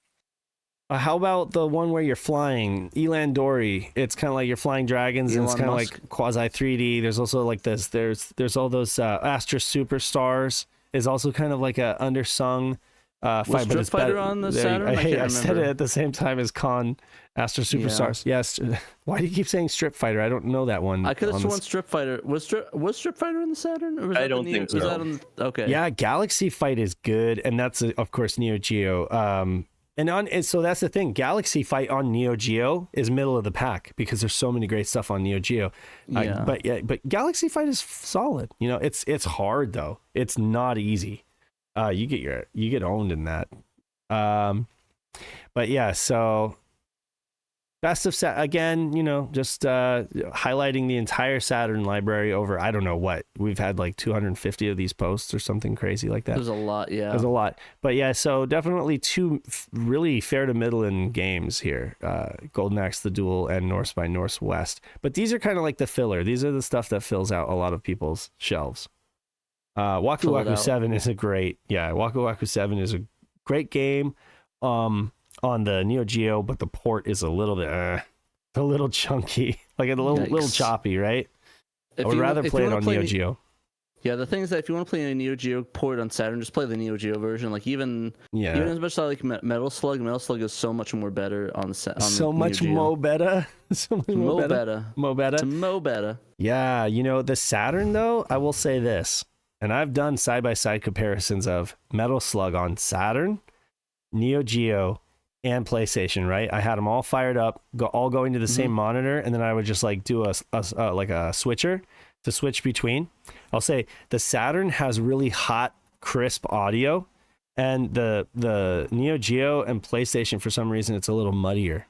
How about the one where you're flying? Elan Dori. It's kind of like you're flying dragons, and it's kind of like quasi 3D. There's also like this. There's all those Astra Superstars. Is also kind of like a undersung fight. Strip Fighter on the Saturn? I said it at the same time as Astra Superstars. Yeah. Yes. Why do you keep saying Strip Fighter? I don't know that one. I could have sworn Strip Fighter. Was Strip Fighter in the Saturn? Or was I don't think so. Okay. Yeah, Galaxy Fight is good, and that's of course Neo Geo. And so that's the thing. Galaxy Fight on Neo Geo is middle of the pack because there's so many great stuff on Neo Geo. But Galaxy Fight is solid. It's hard though. It's not easy. You get owned in that. But yeah, so best of again, just highlighting the entire Saturn library over, I don't know what, we've had like 250 of these posts or something crazy like that. There's a lot, yeah. There's a lot. But yeah, so definitely two really fair to middle in games here. Golden Axe the Duel and Norse by Northwest. But these are kind of like the filler. These are the stuff that fills out a lot of people's shelves. Waku Waku 7 is Waku Waku 7 is a great game on the Neo Geo, but the port is a little bit a little chunky, like a little choppy, right? I would rather play it on Neo Geo. Yeah, the thing is that if you want to play a Neo Geo port on Saturn, just play the Neo Geo version. Like even as much as I like Metal Slug is so much more better on the so much more better. So much more better. Mo better. Yeah, the Saturn though, I will say this. And I've done side-by-side comparisons of Metal Slug on Saturn, Neo Geo, and PlayStation, right? I had them all fired up, all going to the same monitor, and then I would just like do a switcher to switch between. I'll say the Saturn has really hot, crisp audio, and the Neo Geo and PlayStation, for some reason, it's a little muddier.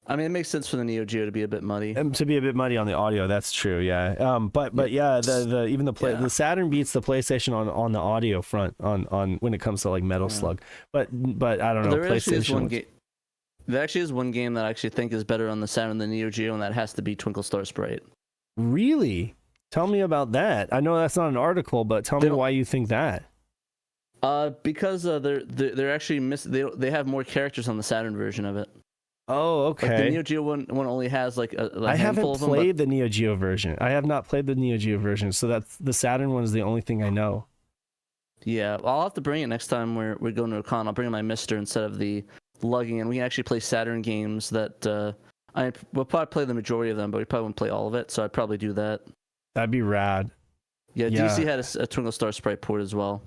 I mean, it makes sense for the Neo Geo to be a bit muddy. To be a bit muddy on the audio, that's true, yeah. But yeah, the Saturn beats the PlayStation on the audio front on when it comes to like Metal Slug. But I don't know. There actually is one game that I actually think is better on the Saturn than the Neo Geo, and that has to be Twinkle Star Sprite. Really? Tell me about that. I know that's not an article, but tell me why you think that. Because they're actually they have more characters on the Saturn version of it. Oh, Like the okay. Neo Geo one only has like a I haven't handful of them. played the Neo Geo version. I have not played the Neo Geo version, so that's the Saturn one is the only thing I know. Yeah, well, I'll have to bring it next time we're going to a con. I'll bring my Mister instead of the lugging, and we can actually play Saturn games that we'll probably play the majority of them, but we probably won't play all of it. So I'd probably do that. That'd be rad. Yeah, Yeah. DC had a Twinkle Star Sprite port as well.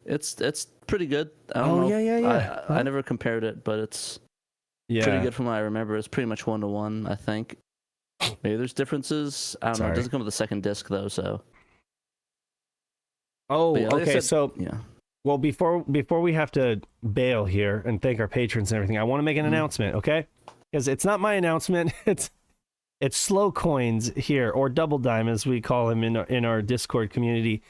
It's pretty good. I don't know. Yeah. I never compared it, but it's pretty good from what I remember. It's pretty much 1-to-1, I think. Maybe there's differences. I don't know. It doesn't come with a second disc though, so. Oh, yeah, like I okay. said, So, yeah. well, before we have to bail here and thank our patrons and everything, I want to make an announcement, okay? Because it's not my announcement. It's Slow Coins here, or Double Dime as we call him in our Discord community,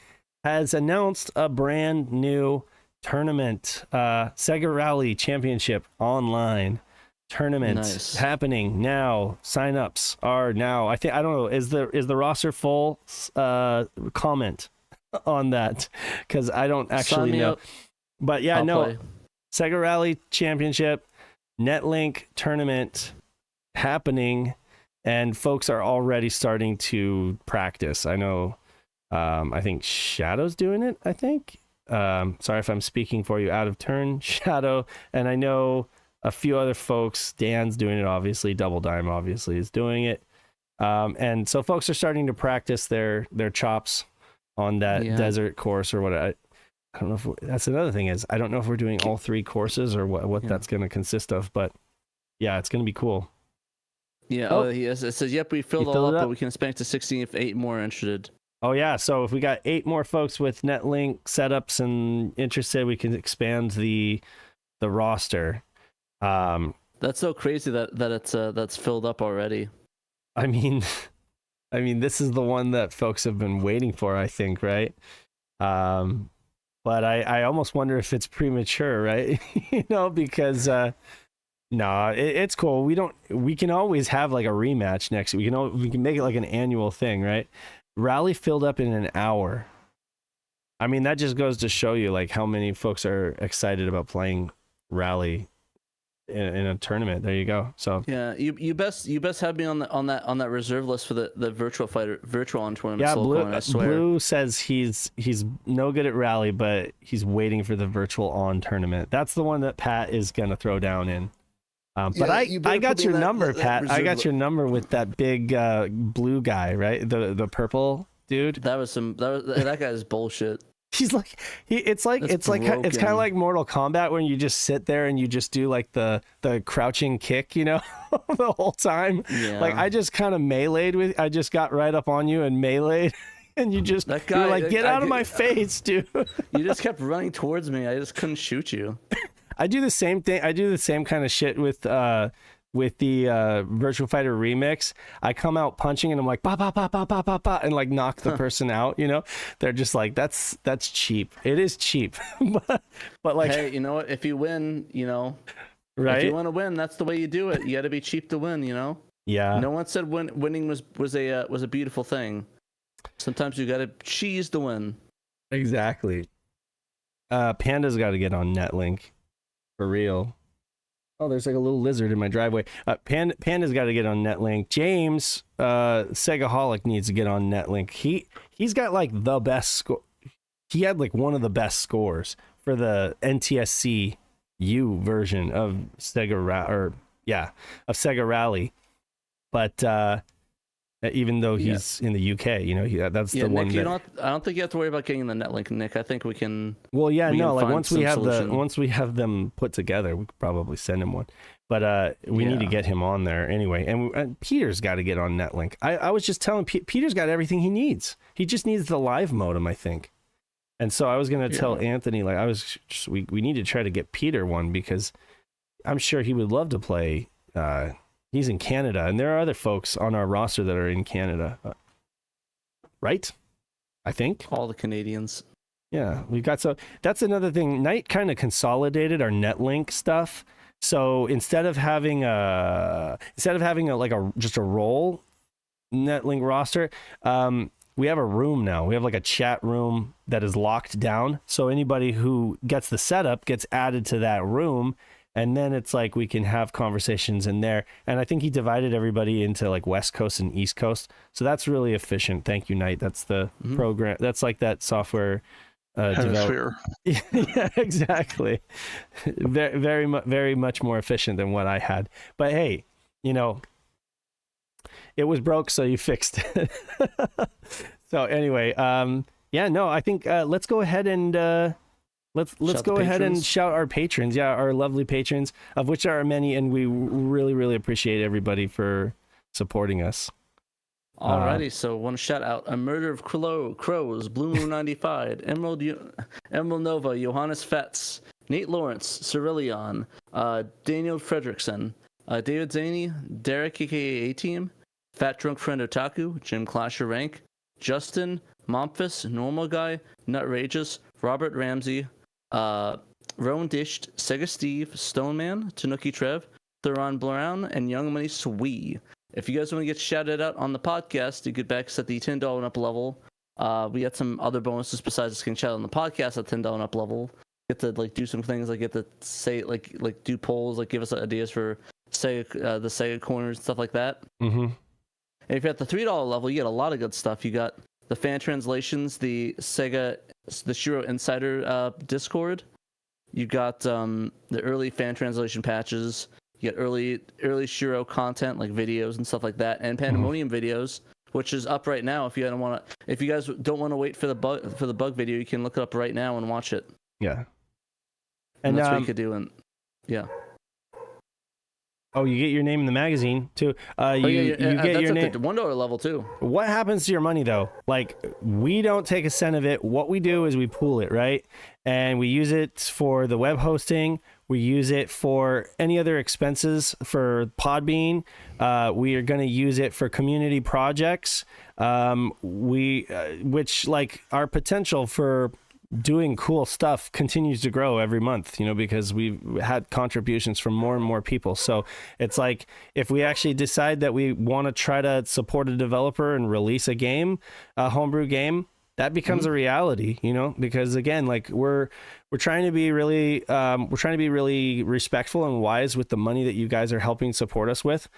has announced a brand new tournament, Sega Rally Championship online tournament happening now. Signups are now. I don't know. Is the roster full? Comment on that, because I don't actually know. But yeah, no. Sega Rally Championship, Netlink tournament happening, and folks are already starting to practice. I know. I think Shadow's doing it. I think. Sorry if I'm speaking for you out of turn, Shadow. And I know a few other folks. Dan's doing it, obviously. Double Dime, obviously, is doing it. And so folks are starting to practice their chops on that desert course or what. I don't know if that's another thing is I don't know if we're doing all 3 courses or what that's going to consist of, but yeah, it's going to be cool. Yeah. Yes. It says, yep, we filled all up, but we can expand to 16 if 8 more are interested. Oh yeah, so if we got 8 more folks with Netlink setups and interested, we can expand the roster. That's so crazy that it's that's filled up already. I mean, this is the one that folks have been waiting for, I think, right? But I almost wonder if it's premature, right? Because it's cool. We can always have like a rematch next. We can make it like an annual thing, right? Rally filled up in an hour. I mean, that just goes to show you like how many folks are excited about playing Rally in a tournament. There you go. So yeah, you best have me on that reserve list for the virtual on tournament. Yeah, Blue says he's no good at Rally, but he's waiting for the virtual on tournament. That's the one that Pat is gonna throw down in. But I got your number, Pat. I got your number with that big blue guy, right? The purple dude. That guy's bullshit. He's like it's kind of like Mortal Kombat when you just sit there and you just do like the crouching kick, the whole time. Yeah. Like I just kind of I just got right up on you and meleeed. And you just you're like, get out of my face, dude. You just kept running towards me. I just couldn't shoot you. I do the same thing. I do the same kind of shit with the Virtua Fighter remix. I come out punching and I'm like ba ba ba ba ba ba ba and like knock the person out. They're just like that's cheap. It is cheap, but like, hey, you know what? If you win, right? If you want to win, that's the way you do it. You got to be cheap to win. Yeah. No one said winning was a beautiful thing. Sometimes you got to cheese to win. Exactly. Panda's got to get on Netlink. For real. Oh, there's like a little lizard in my driveway. Panda's got to get on Netlink. James, Segaholic needs to get on Netlink. He's got like the best score. He had like one of the best scores for the NTSC U version of Sega Rally. But even though he's in the UK, that's the one. Nick, I don't think you have to worry about getting the Netlink, Nick. I think we can. Well, yeah, no. Like once we have them put together, we could probably send him one. But we need to get him on there anyway. And Peter's got to get on Netlink. I was just telling Peter's got everything he needs. He just needs the live modem, I think. And so I was gonna tell Anthony, like we need to try to get Peter one because I'm sure he would love to play. He's in Canada, and there are other folks on our roster that are in Canada, right? I think all the Canadians. Yeah, we've got that's another thing. Knight kind of consolidated our Netlink stuff. So instead of having just a role Netlink roster, we have a room now. We have like a chat room that is locked down. So anybody who gets the setup gets added to that room. and then it's like we can have conversations in there. And I think he divided everybody into like West Coast and East Coast, so that's really efficient. Thank you, Knight. That's the program. That's like that software Hemisphere. Yeah, exactly. Very much more efficient than what I had. But hey, you know, it was broke, so you fixed it. So anyway, yeah, no, I think let's go ahead and let's go ahead and shout our patrons. Yeah, our lovely patrons, of which there are many, and we really appreciate everybody for supporting us. Alrighty, so one shout out: A Murder of Crows, Blue Moon 95, Emerald Nova, Johannes Fetz, Nate Lawrence, Cerillion, Daniel Fredrickson, David Zaney, Derek aka A-Team, Fat Drunk Friend Otaku, Jim Clasher Rank, Justin, Momphis, Normal Guy, Nutrageous, Robert Ramsey, Rowan Dished, Sega Steve, Stoneman, Tanuki Trev, Theron Brown, and Young Money Swee. If you guys want to get shouted out on the podcast, you get back at the $10 and up level. We got some other bonuses besides just getting shouted on the podcast at $10 and up level. Get to like do some things, like get to say like do polls, like give us ideas for Sega, the Sega corners and stuff like that. Mm-hmm. And if you're at the $3 level, you get a lot of good stuff. You got the fan translations, the SHIRO Insider Discord. You got the early fan translation patches. You get early SHIRO content like videos and stuff like that, and Pandemonium videos, which is up right now. If you guys don't want to wait for the bug video, you can look it up right now and watch it. Yeah, and that's what you could do. And yeah. Oh, you get your name in the magazine too. You get your name. At the $1 level too. What happens to your money though? Like, we don't take a cent of it. What we do is we pool it, right? And we use it for the web hosting. We use it for any other expenses for Podbean. We are going to use it for community projects. Which like our potential for doing cool stuff continues to grow every month, you know, because we've had contributions from more and more people. So it's like, if we actually decide that we want to try to support a developer and release a game, a homebrew game, that becomes a reality, you know, because again, like we're trying to be really respectful and wise with the money that you guys are helping support us with.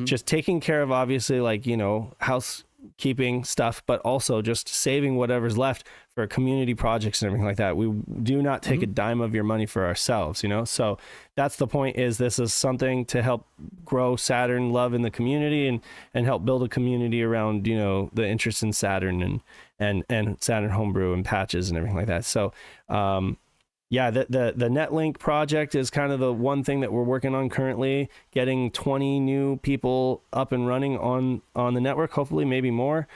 Just taking care of, obviously, like, you know, housekeeping stuff, but also just saving whatever's left for community projects and everything like that. We do not take a dime of your money for ourselves, you know? So that's the point, is this is something to help grow Saturn love in the community and help build a community around, you know, the interest in Saturn and Saturn homebrew and patches and everything like that. So, yeah, the Netlink project is kind of the one thing that we're working on currently, getting 20 new people up and running on the network, hopefully maybe more.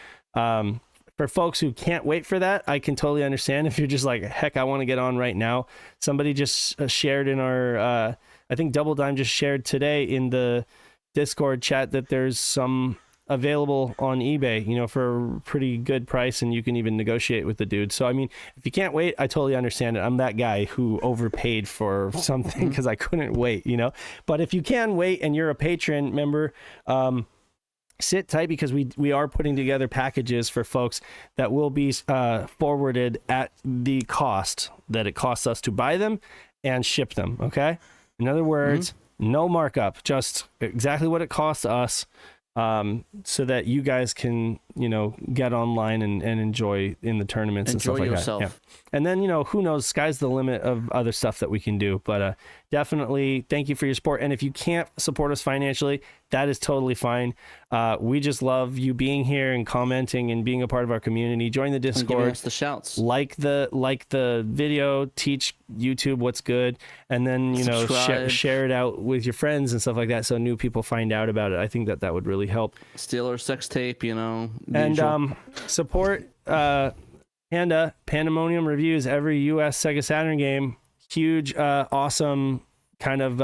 For folks who can't wait for that, I can totally understand. If you're just like, heck, I want to get on right now. Somebody just shared in our, I think Double Dime just shared today in the Discord chat that there's some available on eBay, you know, for a pretty good price, and you can even negotiate with the dude. So I mean, if you can't wait, I totally understand it. I'm that guy who overpaid for something because I couldn't wait, you know. But if you can wait and you're a patron member, sit tight, because we are putting together packages for folks that will be forwarded at the cost that it costs us to buy them and ship them. Okay, in other words, no markup, just exactly what it costs us, so that you guys can, you know, get online and enjoy in the tournaments and stuff like that. Yeah. And then, you know, who knows, sky's the limit of other stuff that we can do. But definitely thank you for your support. And if you can't support us financially, that is totally fine. We just love you being here and commenting and being a part of our community. Join the Discord. And giving us the shouts. Like the video, teach YouTube what's good, and then, you know, share it out with your friends and stuff like that, so new people find out about it. I think that would really help. Steal our sex tape, you know. And support Pandemonium reviews every US Sega Saturn game. Huge, awesome kind of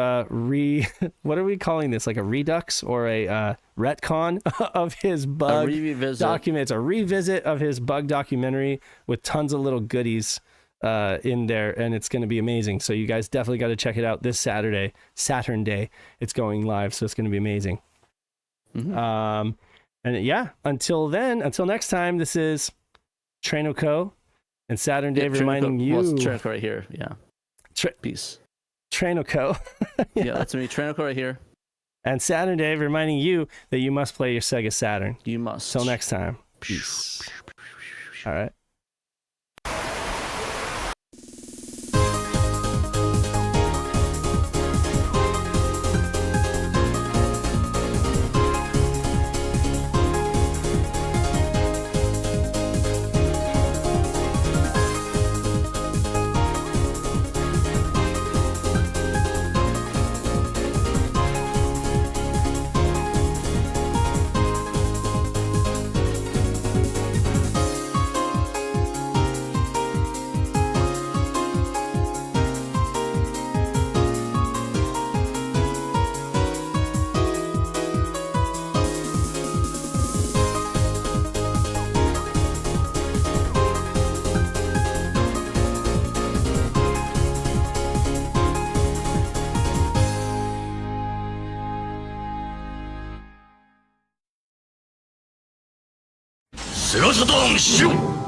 what are we calling this? Like a redux or a retcon of his bug document. It's a revisit of his bug documentary with tons of little goodies in there, and it's going to be amazing. So you guys definitely got to check it out this Saturday, Saturn Day. It's going live, so it's going to be amazing. And yeah, until next time, this is TraynoCo and SaturnDave reminding you. Well, it's TraynoCo right here. Yeah. Peace. TraynoCo. Yeah, that's me, TraynoCo right here. And SaturnDave reminding you that you must play your Sega Saturn. You must. Till next time. Peace. All right. SHIRO